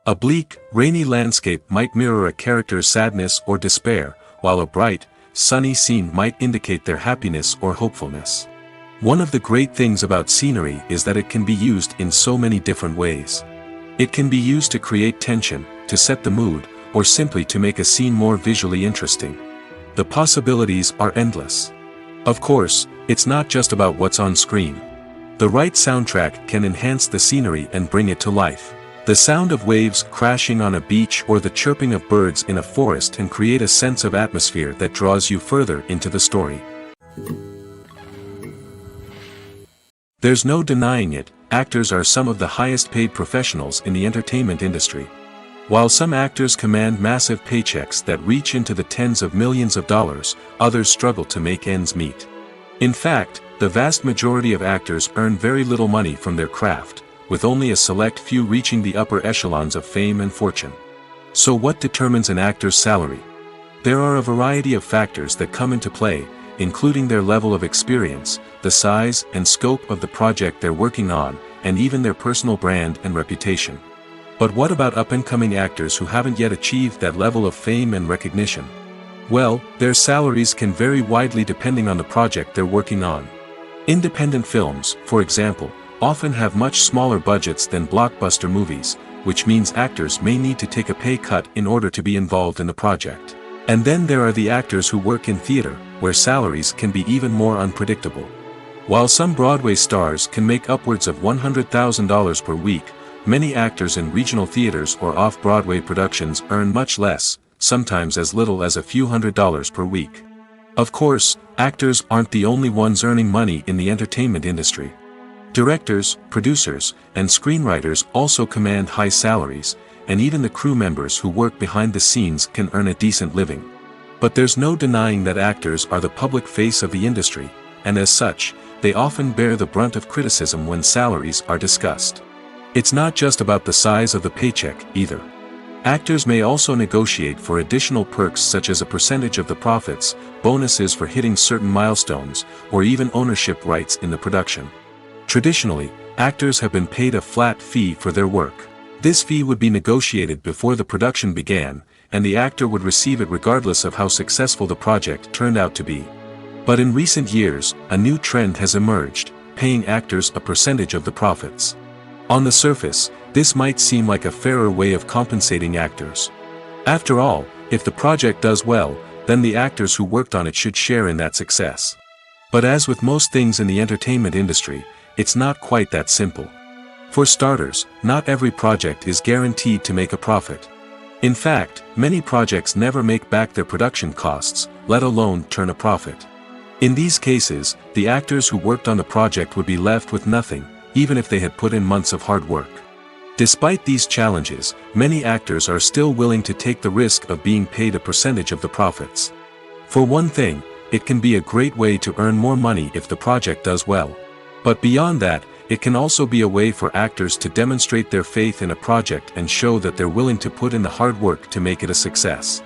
A bleak, rainy landscape might mirror a character's sadness or despair, while a bright, sunny scene might indicate their happiness or hopefulness. One of the great things about scenery is that it can be used in so many different ways. It can be used to create tension, to set the mood, or simply to make a scene more visually interesting. The possibilities are endless. Of course, it's not just about what's on screen. The right soundtrack can enhance the scenery and bring it to life. The sound of waves crashing on a beach or the chirping of birds in a forest can create a sense of atmosphere that draws you further into the story. There's no denying it, actors are some of the highest paid professionals in the entertainment industry. While some actors command massive paychecks that reach into the tens of millions of dollars, others struggle to make ends meet. In fact, the vast majority of actors earn very little money from their craft, with only a select few reaching the upper echelons of fame and fortune. So what determines an actor's salary? There are a variety of factors that come into play, including their level of experience, the size and scope of the project they're working on, and even their personal brand and reputation. But what about up-and-coming actors who haven't yet achieved that level of fame and recognition? Well, their salaries can vary widely depending on the project they're working on. Independent films, for example, often have much smaller budgets than blockbuster movies, which means actors may need to take a pay cut in order to be involved in the project. And then there are the actors who work in theater, where salaries can be even more unpredictable. While some Broadway stars can make upwards of $100,000 per week, many actors in regional theaters or off-Broadway productions earn much less, sometimes as little as a few $100s per week. Of course, actors aren't the only ones earning money in the entertainment industry. Directors, producers, and screenwriters also command high salaries, and even the crew members who work behind the scenes can earn a decent living. But there's no denying that actors are the public face of the industry, and as such, they often bear the brunt of criticism when salaries are discussed. It's not just about the size of the paycheck, either. Actors may also negotiate for additional perks such as a percentage of the profits, bonuses for hitting certain milestones, or even ownership rights in the production. Traditionally, actors have been paid a flat fee for their work. This fee would be negotiated before the production began, and the actor would receive it regardless of how successful the project turned out to be. But in recent years, a new trend has emerged, paying actors a percentage of the profits. On the surface, this might seem like a fairer way of compensating actors. After all, if the project does well, then the actors who worked on it should share in that success. But as with most things in the entertainment industry, it's not quite that simple. For starters, not every project is guaranteed to make a profit. In fact, many projects never make back their production costs, let alone turn a profit. In these cases, the actors who worked on the project would be left with nothing, even if they had put in months of hard work. Despite these challenges, many actors are still willing to take the risk of being paid a percentage of the profits. For one thing, it can be a great way to earn more money if the project does well. But beyond that, it can also be a way for actors to demonstrate their faith in a project and show that they're willing to put in the hard work to make it a success.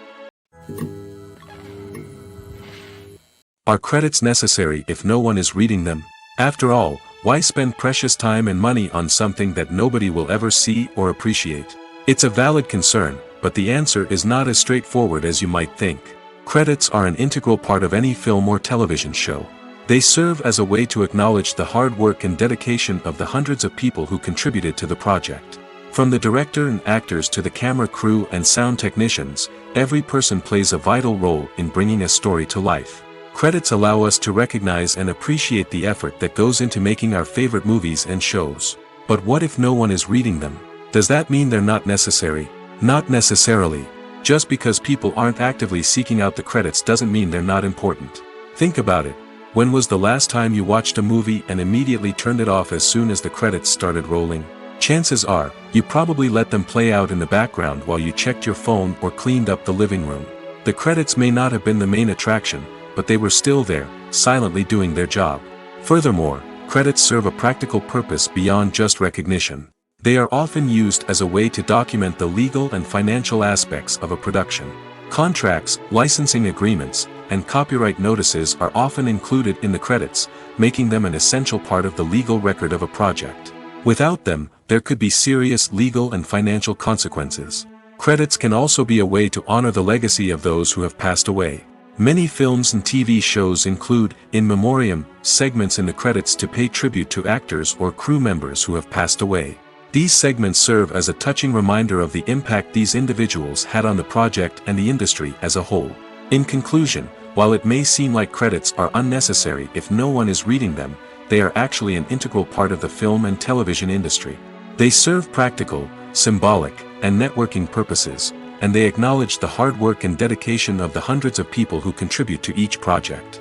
Are credits necessary if no one is reading them? After all, why spend precious time and money on something that nobody will ever see or appreciate? It's a valid concern, but the answer is not as straightforward as you might think. Credits are an integral part of any film or television show. They serve as a way to acknowledge the hard work and dedication of the hundreds of people who contributed to the project. From the director and actors to the camera crew and sound technicians, every person plays a vital role in bringing a story to life. Credits allow us to recognize and appreciate the effort that goes into making our favorite movies and shows. But what if no one is reading them? Does that mean they're not necessary? Not necessarily. Just because people aren't actively seeking out the credits doesn't mean they're not important. Think about it. When was the last time you watched a movie and immediately turned it off as soon as the credits started rolling? Chances are, you probably let them play out in the background while you checked your phone or cleaned up the living room. The credits may not have been the main attraction, but they were still there, silently doing their job. Furthermore, credits serve a practical purpose beyond just recognition. They are often used as a way to document the legal and financial aspects of a production. Contracts, licensing agreements, and copyright notices are often included in the credits, making them an essential part of the legal record of a project. Without them, there could be serious legal and financial consequences. Credits can also be a way to honor the legacy of those who have passed away. Many films and TV shows include in memoriam segments in the credits to pay tribute to actors or crew members who have passed away. These segments serve as a touching reminder of the impact these individuals had on the project and the industry as a whole. In conclusion, while it may seem like credits are unnecessary if no one is reading them, they are actually an integral part of the film and television industry. They serve practical, symbolic, and networking purposes, and they acknowledge the hard work and dedication of the hundreds of people who contribute to each project.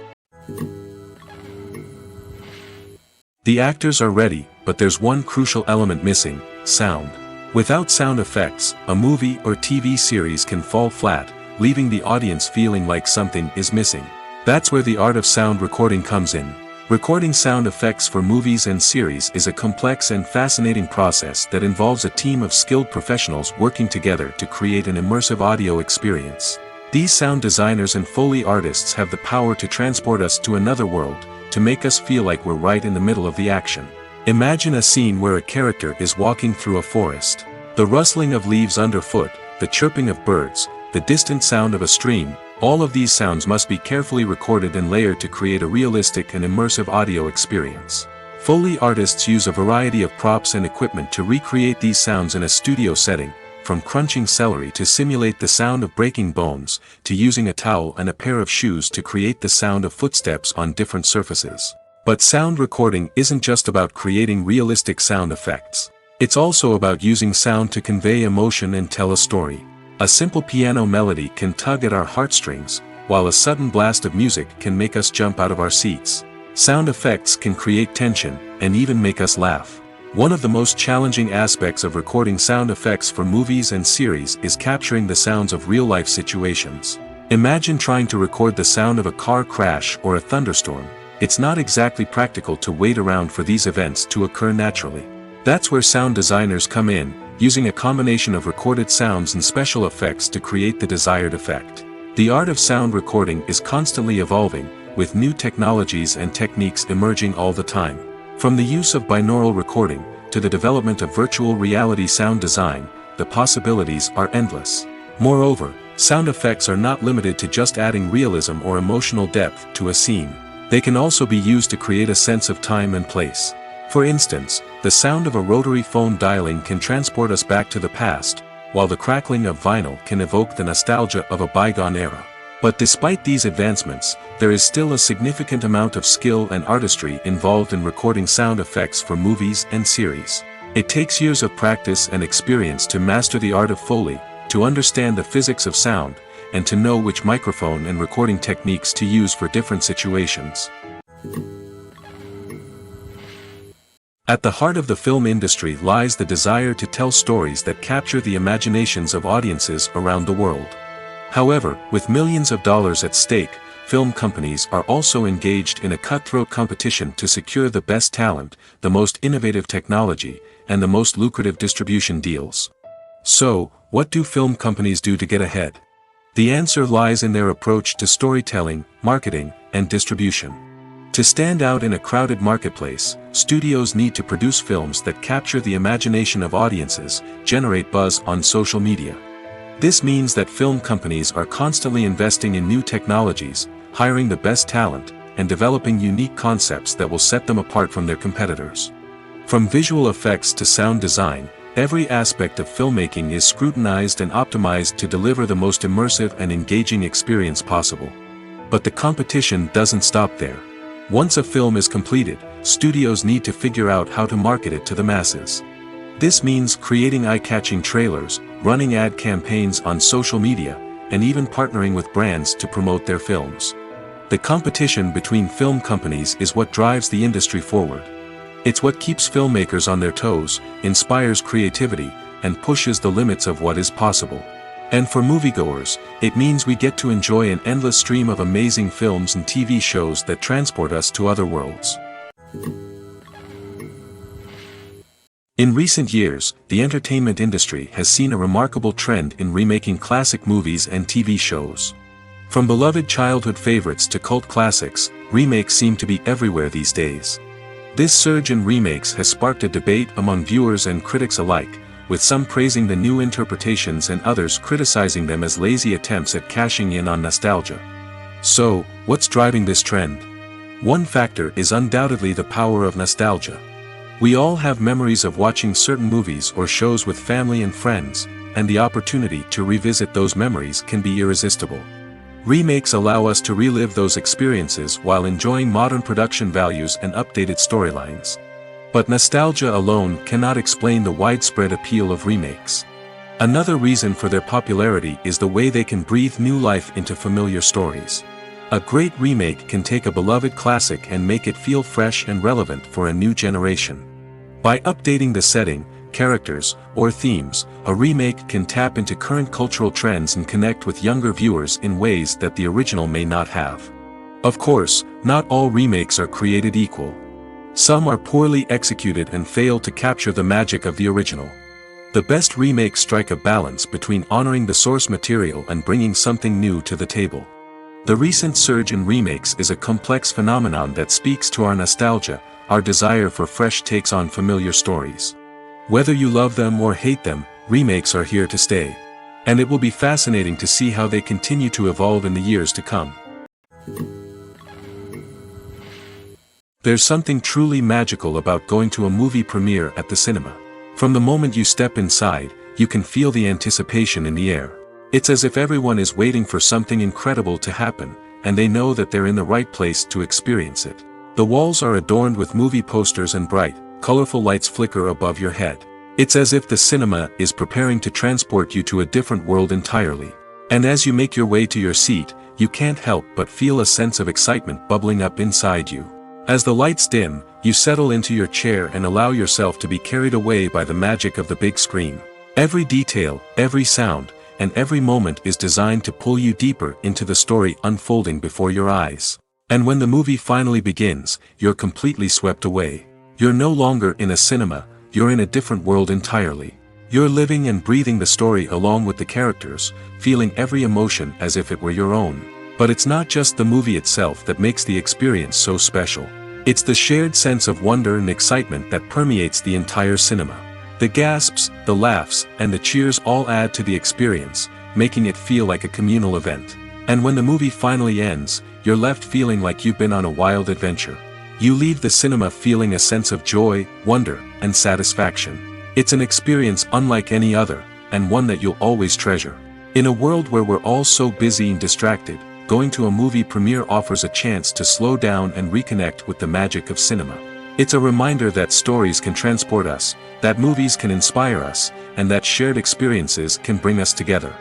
The actors are ready, but there's one crucial element missing: sound. Without sound effects, a movie or TV series can fall flat, leaving the audience feeling like something is missing. That's where the art of sound recording comes in. Recording sound effects for movies and series is a complex and fascinating process that involves a team of skilled professionals working together to create an immersive audio experience. These sound designers and Foley artists have the power to transport us to another world, to make us feel like we're right in the middle of the action. Imagine a scene where a character is walking through a forest. The rustling of leaves underfoot, the chirping of birds, the distant sound of a stream, all of these sounds must be carefully recorded and layered to create a realistic and immersive audio experience. Foley artists use a variety of props and equipment to recreate these sounds in a studio setting, from crunching celery to simulate the sound of breaking bones, to using a towel and a pair of shoes to create the sound of footsteps on different surfaces. But sound recording isn't just about creating realistic sound effects. It's also about using sound to convey emotion and tell a story. A simple piano melody can tug at our heartstrings, while a sudden blast of music can make us jump out of our seats. Sound effects can create tension, and even make us laugh. One of the most challenging aspects of recording sound effects for movies and series is capturing the sounds of real-life situations. Imagine trying to record the sound of a car crash or a thunderstorm. It's not exactly practical to wait around for these events to occur naturally. That's where sound designers come in, using a combination of recorded sounds and special effects to create the desired effect. The art of sound recording is constantly evolving, with new technologies and techniques emerging all the time. From the use of binaural recording, to the development of virtual reality sound design, the possibilities are endless. Moreover, sound effects are not limited to just adding realism or emotional depth to a scene. They can also be used to create a sense of time and place. For instance, the sound of a rotary phone dialing can transport us back to the past, while the crackling of vinyl can evoke the nostalgia of a bygone era. But despite these advancements, there is still a significant amount of skill and artistry involved in recording sound effects for movies and series. It takes years of practice and experience to master the art of Foley, to understand the physics of sound, and to know which microphone and recording techniques to use for different situations. At the heart of the film industry lies the desire to tell stories that capture the imaginations of audiences around the world. However, with millions of dollars at stake, film companies are also engaged in a cutthroat competition to secure the best talent, the most innovative technology, and the most lucrative distribution deals. So, what do film companies do to get ahead? The answer lies in their approach to storytelling, marketing, and distribution. To stand out in a crowded marketplace, studios need to produce films that capture the imagination of audiences, generate buzz on social media. This means that film companies are constantly investing in new technologies, hiring the best talent, and developing unique concepts that will set them apart from their competitors. From visual effects to sound design, every aspect of filmmaking is scrutinized and optimized to deliver the most immersive and engaging experience possible. But the competition doesn't stop there. Once a film is completed, studios need to figure out how to market it to the masses. This means creating eye-catching trailers, running ad campaigns on social media, and even partnering with brands to promote their films. The competition between film companies is what drives the industry forward. It's what keeps filmmakers on their toes, inspires creativity, and pushes the limits of what is possible. And for moviegoers, it means we get to enjoy an endless stream of amazing films and TV shows that transport us to other worlds. In recent years, the entertainment industry has seen a remarkable trend in remaking classic movies and TV shows. From beloved childhood favorites to cult classics, remakes seem to be everywhere these days. This surge in remakes has sparked a debate among viewers and critics alike, with some praising the new interpretations and others criticizing them as lazy attempts at cashing in on nostalgia. So, what's driving this trend? One factor is undoubtedly the power of nostalgia. We all have memories of watching certain movies or shows with family and friends, and the opportunity to revisit those memories can be irresistible. Remakes allow us to relive those experiences while enjoying modern production values and updated storylines. But nostalgia alone cannot explain the widespread appeal of remakes. Another reason for their popularity is the way they can breathe new life into familiar stories. A great remake can take a beloved classic and make it feel fresh and relevant for a new generation. By updating the setting, characters, or themes, a remake can tap into current cultural trends and connect with younger viewers in ways that the original may not have. Of course, not all remakes are created equal. Some are poorly executed and fail to capture the magic of the original. The best remakes strike a balance between honoring the source material and bringing something new to the table. The recent surge in remakes is a complex phenomenon that speaks to our nostalgia, our desire for fresh takes on familiar stories. Whether you love them or hate them, remakes are here to stay. And it will be fascinating to see how they continue to evolve in the years to come. There's something truly magical about going to a movie premiere at the cinema. From the moment you step inside, you can feel the anticipation in the air. It's as if everyone is waiting for something incredible to happen, and they know that they're in the right place to experience it. The walls are adorned with movie posters and bright, colorful lights flicker above your head. It's as if the cinema is preparing to transport you to a different world entirely. And as you make your way to your seat, you can't help but feel a sense of excitement bubbling up inside you. As the lights dim, you settle into your chair and allow yourself to be carried away by the magic of the big screen. Every detail, every sound, and every moment is designed to pull you deeper into the story unfolding before your eyes. And when the movie finally begins, you're completely swept away. You're no longer in a cinema, you're in a different world entirely. You're living and breathing the story along with the characters, feeling every emotion as if it were your own. But it's not just the movie itself that makes the experience so special. It's the shared sense of wonder and excitement that permeates the entire cinema. The gasps, the laughs, and the cheers all add to the experience, making it feel like a communal event. And when the movie finally ends, you're left feeling like you've been on a wild adventure. You leave the cinema feeling a sense of joy, wonder, and satisfaction. It's an experience unlike any other, and one that you'll always treasure. In a world where we're all so busy and distracted, going to a movie premiere offers a chance to slow down and reconnect with the magic of cinema. It's a reminder that stories can transport us, that movies can inspire us, and that shared experiences can bring us together.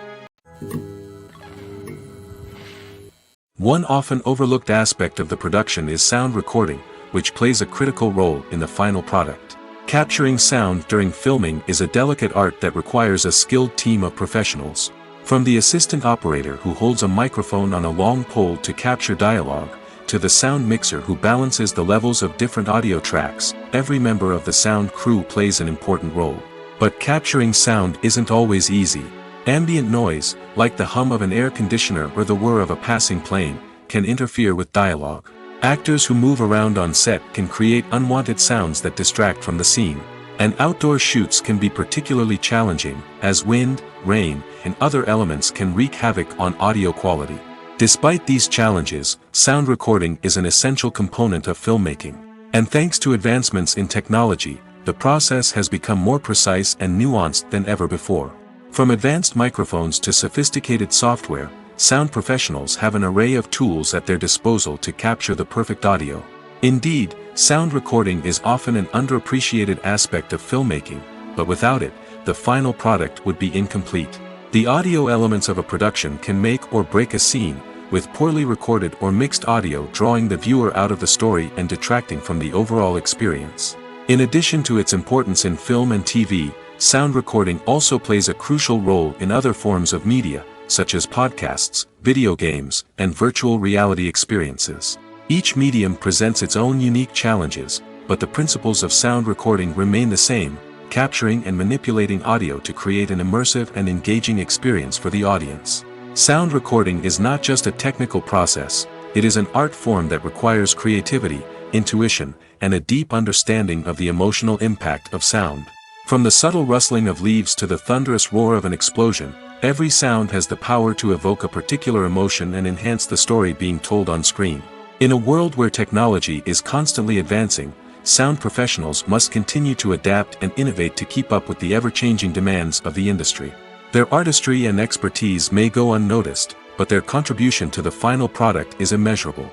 One often overlooked aspect of the production is sound recording, which plays a critical role in the final product. Capturing sound during filming is a delicate art that requires a skilled team of professionals. From the assistant operator who holds a microphone on a long pole to capture dialogue, to the sound mixer who balances the levels of different audio tracks, every member of the sound crew plays an important role. But capturing sound isn't always easy. Ambient noise, like the hum of an air conditioner or the whir of a passing plane, can interfere with dialogue. Actors who move around on set can create unwanted sounds that distract from the scene. And outdoor shoots can be particularly challenging, as wind, rain, and other elements can wreak havoc on audio quality. Despite these challenges, sound recording is an essential component of filmmaking. And thanks to advancements in technology, the process has become more precise and nuanced than ever before. From advanced microphones to sophisticated software, sound professionals have an array of tools at their disposal to capture the perfect audio. Indeed, sound recording is often an underappreciated aspect of filmmaking, but without it, the final product would be incomplete. The audio elements of a production can make or break a scene, with poorly recorded or mixed audio drawing the viewer out of the story and detracting from the overall experience. In addition to its importance in film and TV, sound recording also plays a crucial role in other forms of media, such as podcasts, video games, and virtual reality experiences. Each medium presents its own unique challenges, but the principles of sound recording remain the same, capturing and manipulating audio to create an immersive and engaging experience for the audience. Sound recording is not just a technical process, it is an art form that requires creativity, intuition, and a deep understanding of the emotional impact of sound. From the subtle rustling of leaves to the thunderous roar of an explosion, every sound has the power to evoke a particular emotion and enhance the story being told on screen. In a world where technology is constantly advancing, sound professionals must continue to adapt and innovate to keep up with the ever-changing demands of the industry. Their artistry and expertise may go unnoticed, but their contribution to the final product is immeasurable.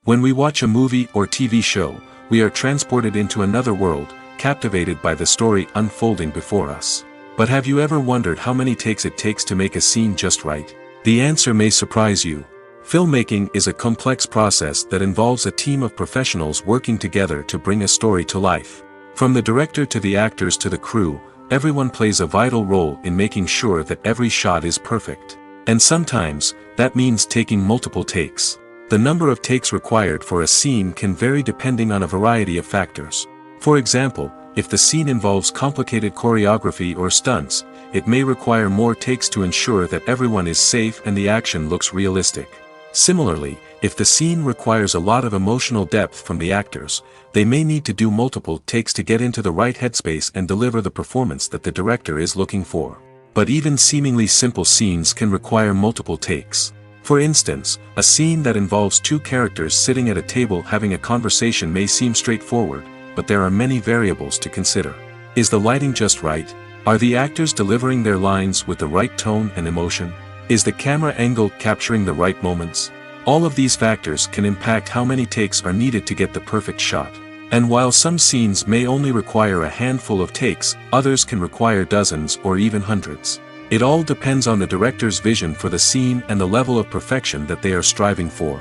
When we watch a movie or TV show, we are transported into another world, captivated by the story unfolding before us. But have you ever wondered how many takes it takes to make a scene just right? The answer may surprise you. Filmmaking is a complex process that involves a team of professionals working together to bring a story to life. From the director to the actors to the crew, everyone plays a vital role in making sure that every shot is perfect. And sometimes, that means taking multiple takes. The number of takes required for a scene can vary depending on a variety of factors. For example, if the scene involves complicated choreography or stunts, it may require more takes to ensure that everyone is safe and the action looks realistic. Similarly, if the scene requires a lot of emotional depth from the actors, they may need to do multiple takes to get into the right headspace and deliver the performance that the director is looking for. But even seemingly simple scenes can require multiple takes. For instance, a scene that involves two characters sitting at a table having a conversation may seem straightforward, but there are many variables to consider. Is the lighting just right? Are the actors delivering their lines with the right tone and emotion? Is the camera angle capturing the right moments? All of these factors can impact how many takes are needed to get the perfect shot. And while some scenes may only require a handful of takes, others can require dozens or even hundreds. It all depends on the director's vision for the scene and the level of perfection that they are striving for.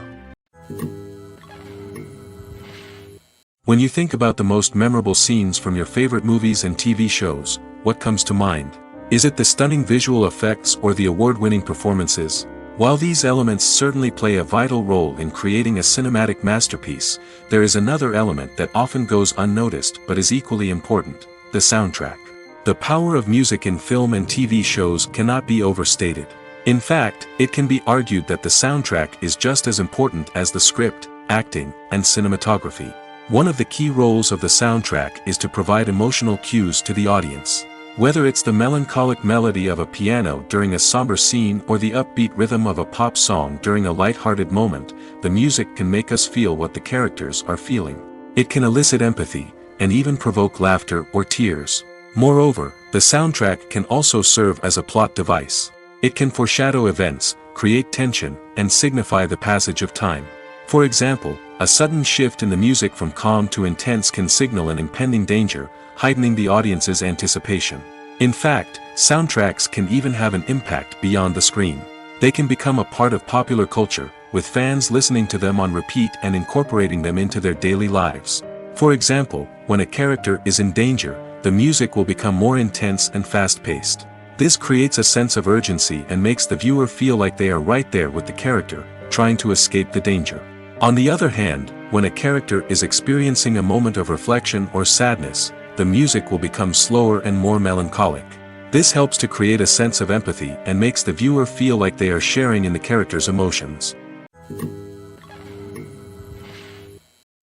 When you think about the most memorable scenes from your favorite movies and TV shows, what comes to mind? Is it the stunning visual effects or the award-winning performances? While these elements certainly play a vital role in creating a cinematic masterpiece, there is another element that often goes unnoticed but is equally important: the soundtrack. The power of music in film and TV shows cannot be overstated. In fact, it can be argued that the soundtrack is just as important as the script, acting, and cinematography. One of the key roles of the soundtrack is to provide emotional cues to the audience. Whether it's the melancholic melody of a piano during a somber scene or the upbeat rhythm of a pop song during a light-hearted moment, the music can make us feel what the characters are feeling. It can elicit empathy, and even provoke laughter or tears. Moreover, the soundtrack can also serve as a plot device. It can foreshadow events, create tension, and signify the passage of time. For example, a sudden shift in the music from calm to intense can signal an impending danger, heightening the audience's anticipation. In fact, soundtracks can even have an impact beyond the screen. They can become a part of popular culture, with fans listening to them on repeat and incorporating them into their daily lives. For example, when a character is in danger, the music will become more intense and fast-paced. This creates a sense of urgency and makes the viewer feel like they are right there with the character, trying to escape the danger. On the other hand, when a character is experiencing a moment of reflection or sadness, the music will become slower and more melancholic. This helps to create a sense of empathy and makes the viewer feel like they are sharing in the character's emotions.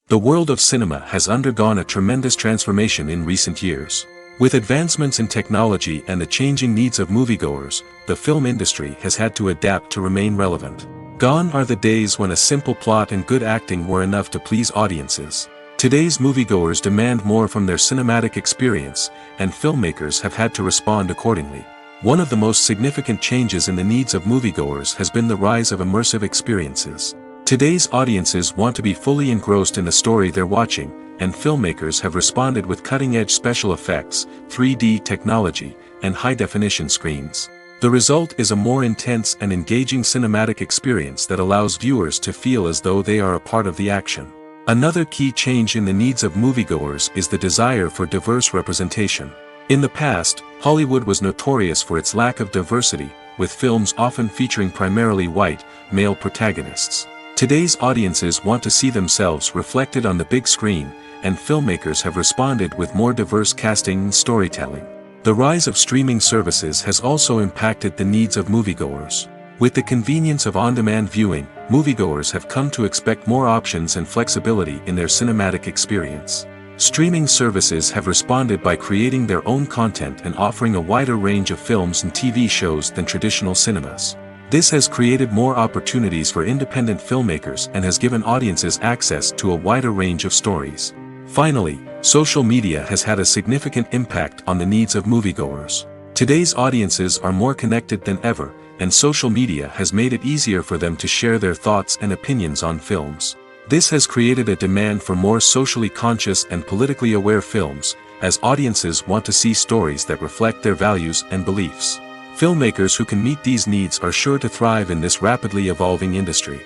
The world of cinema has undergone a tremendous transformation in recent years. With advancements in technology and the changing needs of moviegoers, the film industry has had to adapt to remain relevant. Gone are the days when a simple plot and good acting were enough to please audiences. Today's moviegoers demand more from their cinematic experience, and filmmakers have had to respond accordingly. One of the most significant changes in the needs of moviegoers has been the rise of immersive experiences. Today's audiences want to be fully engrossed in the story they're watching, and filmmakers have responded with cutting-edge special effects, 3D technology, and high-definition screens. The result is a more intense and engaging cinematic experience that allows viewers to feel as though they are a part of the action. Another key change in the needs of moviegoers is the desire for diverse representation. In the past, Hollywood was notorious for its lack of diversity, with films often featuring primarily white, male protagonists. Today's audiences want to see themselves reflected on the big screen, and filmmakers have responded with more diverse casting and storytelling. The rise of streaming services has also impacted the needs of moviegoers. With the convenience of on-demand viewing, moviegoers have come to expect more options and flexibility in their cinematic experience. Streaming services have responded by creating their own content and offering a wider range of films and TV shows than traditional cinemas. This has created more opportunities for independent filmmakers and has given audiences access to a wider range of stories. Finally, social media has had a significant impact on the needs of moviegoers. Today's audiences are more connected than ever, and social media has made it easier for them to share their thoughts and opinions on films. This has created a demand for more socially conscious and politically aware films, as audiences want to see stories that reflect their values and beliefs. Filmmakers who can meet these needs are sure to thrive in this rapidly evolving industry.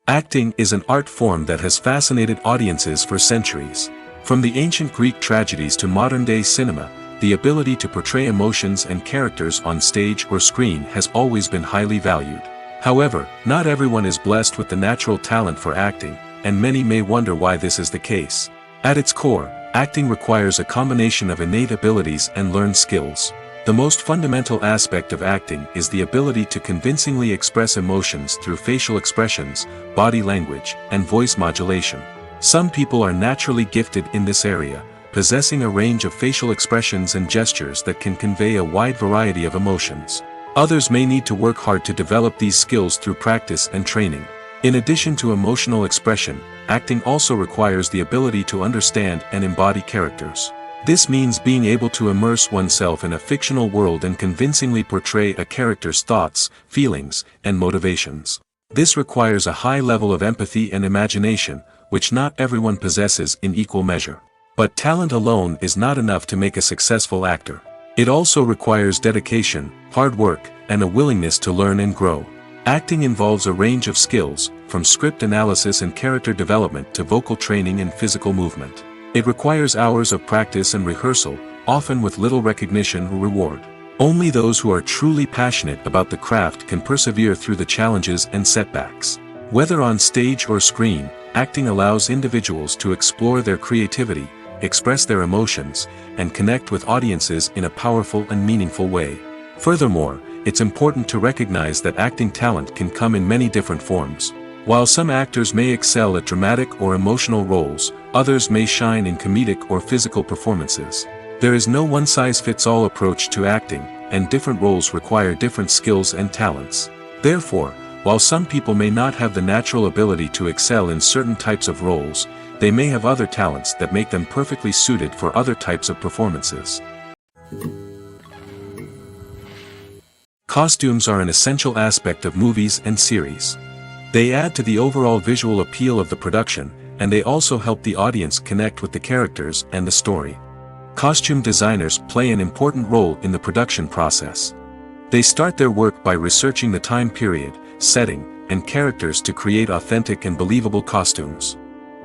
Acting is an art form that has fascinated audiences for centuries. From the ancient Greek tragedies to modern-day cinema, the ability to portray emotions and characters on stage or screen has always been highly valued. However, not everyone is blessed with the natural talent for acting, and many may wonder why this is the case. At its core, acting requires a combination of innate abilities and learned skills. The most fundamental aspect of acting is the ability to convincingly express emotions through facial expressions, body language, and voice modulation. Some people are naturally gifted in this area, possessing a range of facial expressions and gestures that can convey a wide variety of emotions. Others may need to work hard to develop these skills through practice and training. In addition to emotional expression, acting also requires the ability to understand and embody characters. This means being able to immerse oneself in a fictional world and convincingly portray a character's thoughts, feelings, and motivations. This requires a high level of empathy and imagination, which not everyone possesses in equal measure. But talent alone is not enough to make a successful actor. It also requires dedication, hard work, and a willingness to learn and grow. Acting involves a range of skills, from script analysis and character development to vocal training and physical movement. It requires hours of practice and rehearsal, often with little recognition or reward. Only those who are truly passionate about the craft can persevere through the challenges and setbacks. Whether on stage or screen, acting allows individuals to explore their creativity, express their emotions, and connect with audiences in a powerful and meaningful way. Furthermore, it's important to recognize that acting talent can come in many different forms. While some actors may excel at dramatic or emotional roles, others may shine in comedic or physical performances. There is no one-size-fits-all approach to acting, and different roles require different skills and talents. Therefore, while some people may not have the natural ability to excel in certain types of roles, they may have other talents that make them perfectly suited for other types of performances. Costumes are an essential aspect of movies and series. They add to the overall visual appeal of the production, and they also help the audience connect with the characters and the story. Costume designers play an important role in the production process. They start their work by researching the time period, setting, and characters to create authentic and believable costumes.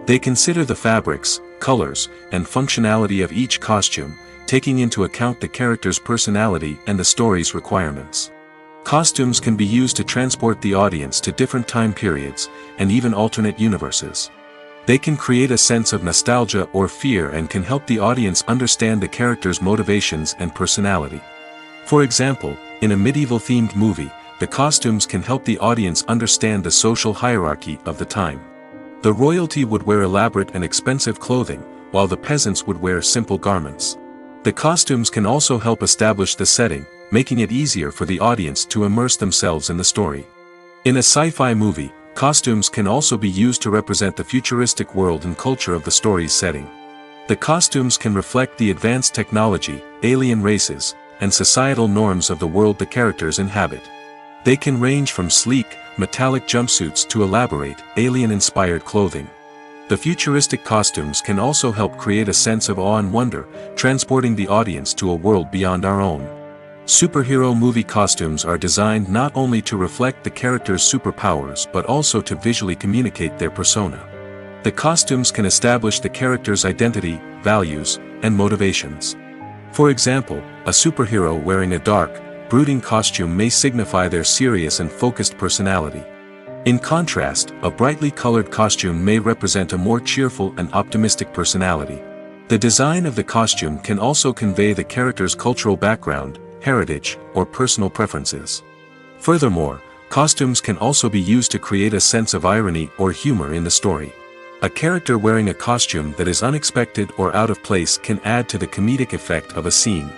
They consider the fabrics, colors, and functionality of each costume, taking into account the character's personality and the story's requirements. Costumes can be used to transport the audience to different time periods, and even alternate universes. They can create a sense of nostalgia or fear and can help the audience understand the character's motivations and personality. For example, in a medieval-themed movie, the costumes can help the audience understand the social hierarchy of the time. The royalty would wear elaborate and expensive clothing, while the peasants would wear simple garments. The costumes can also help establish the setting, making it easier for the audience to immerse themselves in the story. In a sci-fi movie, costumes can also be used to represent the futuristic world and culture of the story's setting. The costumes can reflect the advanced technology, alien races, and societal norms of the world the characters inhabit. They can range from sleek, metallic jumpsuits to elaborate, alien-inspired clothing. The futuristic costumes can also help create a sense of awe and wonder, transporting the audience to a world beyond our own. Superhero movie costumes are designed not only to reflect the character's superpowers but also to visually communicate their persona. The costumes can establish the character's identity, values, and motivations. For example, a superhero wearing a dark, brooding costume may signify their serious and focused personality. In contrast, a brightly colored costume may represent a more cheerful and optimistic personality. The design of the costume can also convey the character's cultural background, heritage, or personal preferences. Furthermore, costumes can also be used to create a sense of irony or humor in the story. A character wearing a costume that is unexpected or out of place can add to the comedic effect of a scene.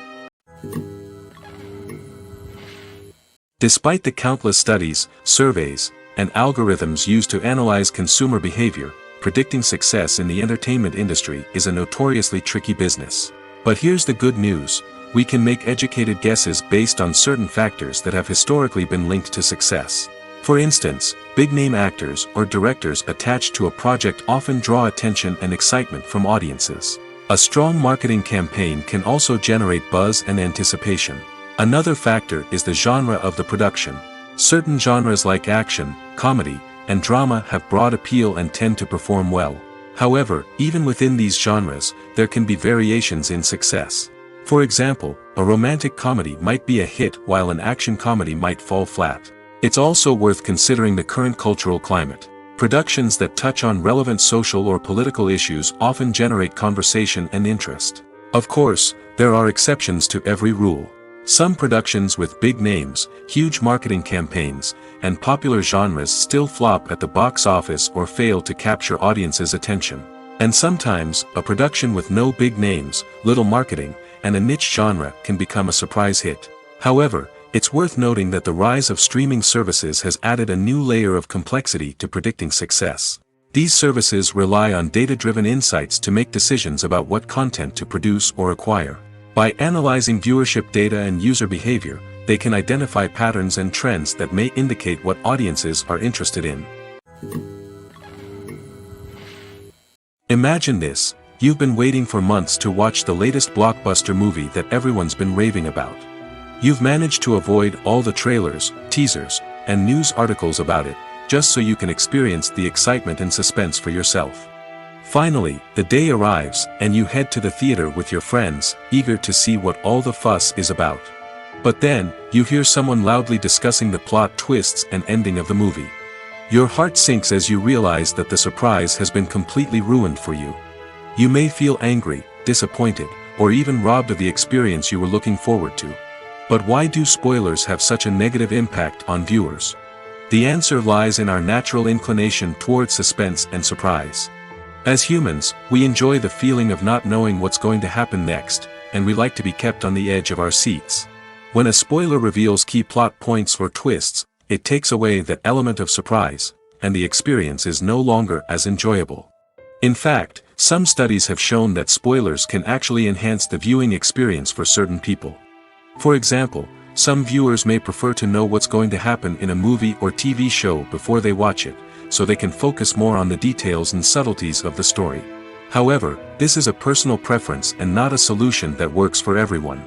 Despite the countless studies, surveys, and algorithms used to analyze consumer behavior, predicting success in the entertainment industry is a notoriously tricky business. But here's the good news: we can make educated guesses based on certain factors that have historically been linked to success. For instance, big-name actors or directors attached to a project often draw attention and excitement from audiences. A strong marketing campaign can also generate buzz and anticipation. Another factor is the genre of the production. Certain genres like action, comedy, and drama have broad appeal and tend to perform well. However, even within these genres, there can be variations in success. For example, a romantic comedy might be a hit while an action comedy might fall flat. It's also worth considering the current cultural climate. Productions that touch on relevant social or political issues often generate conversation and interest. Of course, there are exceptions to every rule. Some productions with big names, huge marketing campaigns, and popular genres still flop at the box office or fail to capture audiences' attention. And sometimes, a production with no big names, little marketing, and a niche genre can become a surprise hit. However, it's worth noting that the rise of streaming services has added a new layer of complexity to predicting success. These services rely on data-driven insights to make decisions about what content to produce or acquire. By analyzing viewership data and user behavior, they can identify patterns and trends that may indicate what audiences are interested in. Imagine this: you've been waiting for months to watch the latest blockbuster movie that everyone's been raving about. You've managed to avoid all the trailers, teasers, and news articles about it, just so you can experience the excitement and suspense for yourself. Finally, the day arrives, and you head to the theater with your friends, eager to see what all the fuss is about. But then, you hear someone loudly discussing the plot twists and ending of the movie. Your heart sinks as you realize that the surprise has been completely ruined for you. You may feel angry, disappointed, or even robbed of the experience you were looking forward to. But why do spoilers have such a negative impact on viewers? The answer lies in our natural inclination toward suspense and surprise. As humans, we enjoy the feeling of not knowing what's going to happen next, and we like to be kept on the edge of our seats. When a spoiler reveals key plot points or twists, it takes away that element of surprise, and the experience is no longer as enjoyable. In fact, some studies have shown that spoilers can actually enhance the viewing experience for certain people. For example, some viewers may prefer to know what's going to happen in a movie or TV show before they watch it, so they can focus more on the details and subtleties of the story. However, this is a personal preference and not a solution that works for everyone.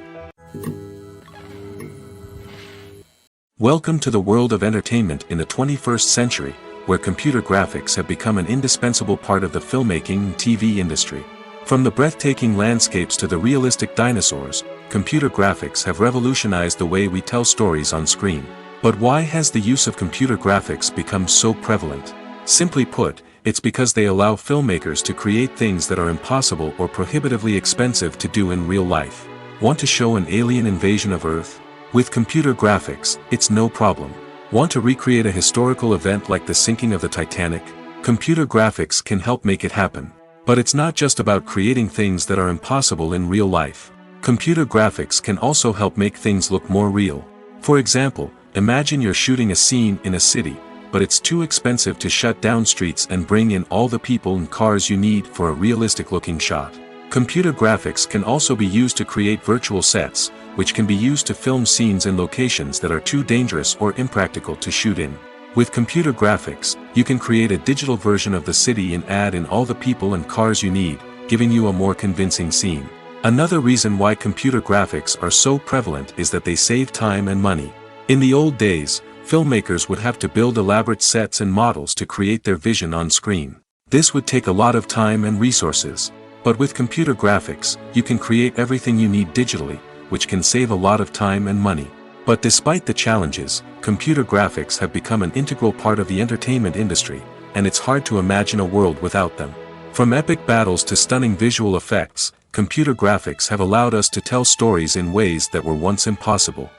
Welcome to the world of entertainment in the 21st century, where computer graphics have become an indispensable part of the filmmaking and TV industry. From the breathtaking landscapes to the realistic dinosaurs, computer graphics have revolutionized the way we tell stories on screen. But why has the use of computer graphics become so prevalent? Simply put, it's because they allow filmmakers to create things that are impossible or prohibitively expensive to do in real life. Want to show an alien invasion of Earth? With computer graphics, it's no problem. Want to recreate a historical event like the sinking of the Titanic? Computer graphics can help make it happen. But it's not just about creating things that are impossible in real life. Computer graphics can also help make things look more real. For example, imagine you're shooting a scene in a city, but it's too expensive to shut down streets and bring in all the people and cars you need for a realistic-looking shot. Computer graphics can also be used to create virtual sets, which can be used to film scenes in locations that are too dangerous or impractical to shoot in. With computer graphics, you can create a digital version of the city and add in all the people and cars you need, giving you a more convincing scene. Another reason why computer graphics are so prevalent is that they save time and money. In the old days, filmmakers would have to build elaborate sets and models to create their vision on screen. This would take a lot of time and resources. But with computer graphics, you can create everything you need digitally, which can save a lot of time and money. But despite the challenges, computer graphics have become an integral part of the entertainment industry, and it's hard to imagine a world without them. From epic battles to stunning visual effects, computer graphics have allowed us to tell stories in ways that were once impossible.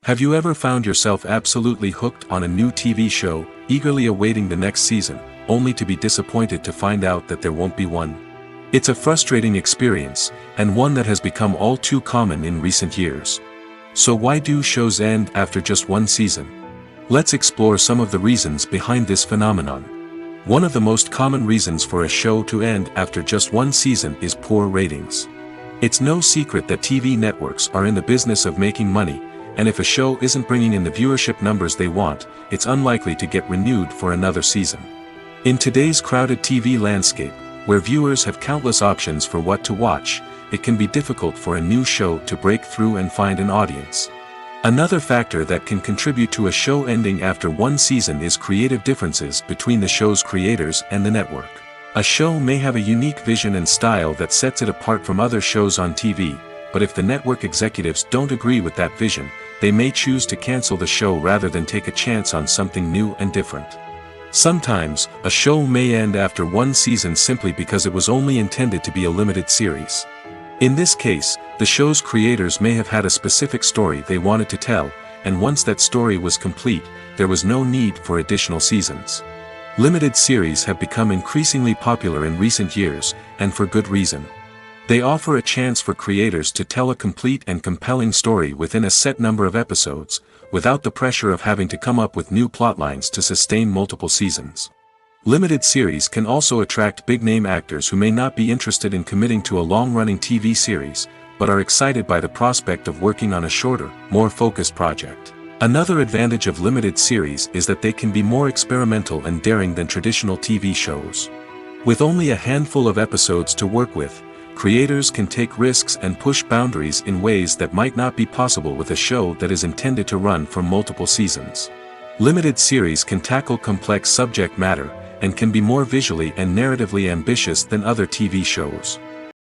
Have you ever found yourself absolutely hooked on a new TV show, eagerly awaiting the next season, only to be disappointed to find out that there won't be one? It's a frustrating experience, and one that has become all too common in recent years. So why do shows end after just one season? Let's explore some of the reasons behind this phenomenon. One of the most common reasons for a show to end after just one season is poor ratings. It's no secret that TV networks are in the business of making money, and if a show isn't bringing in the viewership numbers they want, it's unlikely to get renewed for another season. In today's crowded TV landscape, where viewers have countless options for what to watch, it can be difficult for a new show to break through and find an audience. Another factor that can contribute to a show ending after one season is creative differences between the show's creators and the network. A show may have a unique vision and style that sets it apart from other shows on TV, but if the network executives don't agree with that vision, they may choose to cancel the show rather than take a chance on something new and different. Sometimes, a show may end after one season simply because it was only intended to be a limited series. In this case, the show's creators may have had a specific story they wanted to tell, and once that story was complete, there was no need for additional seasons. Limited series have become increasingly popular in recent years, and for good reason. They offer a chance for creators to tell a complete and compelling story within a set number of episodes, without the pressure of having to come up with new plotlines to sustain multiple seasons. Limited series can also attract big-name actors who may not be interested in committing to a long-running TV series, but are excited by the prospect of working on a shorter, more focused project. Another advantage of limited series is that they can be more experimental and daring than traditional TV shows. With only a handful of episodes to work with, creators can take risks and push boundaries in ways that might not be possible with a show that is intended to run for multiple seasons. Limited series can tackle complex subject matter, and can be more visually and narratively ambitious than other TV shows.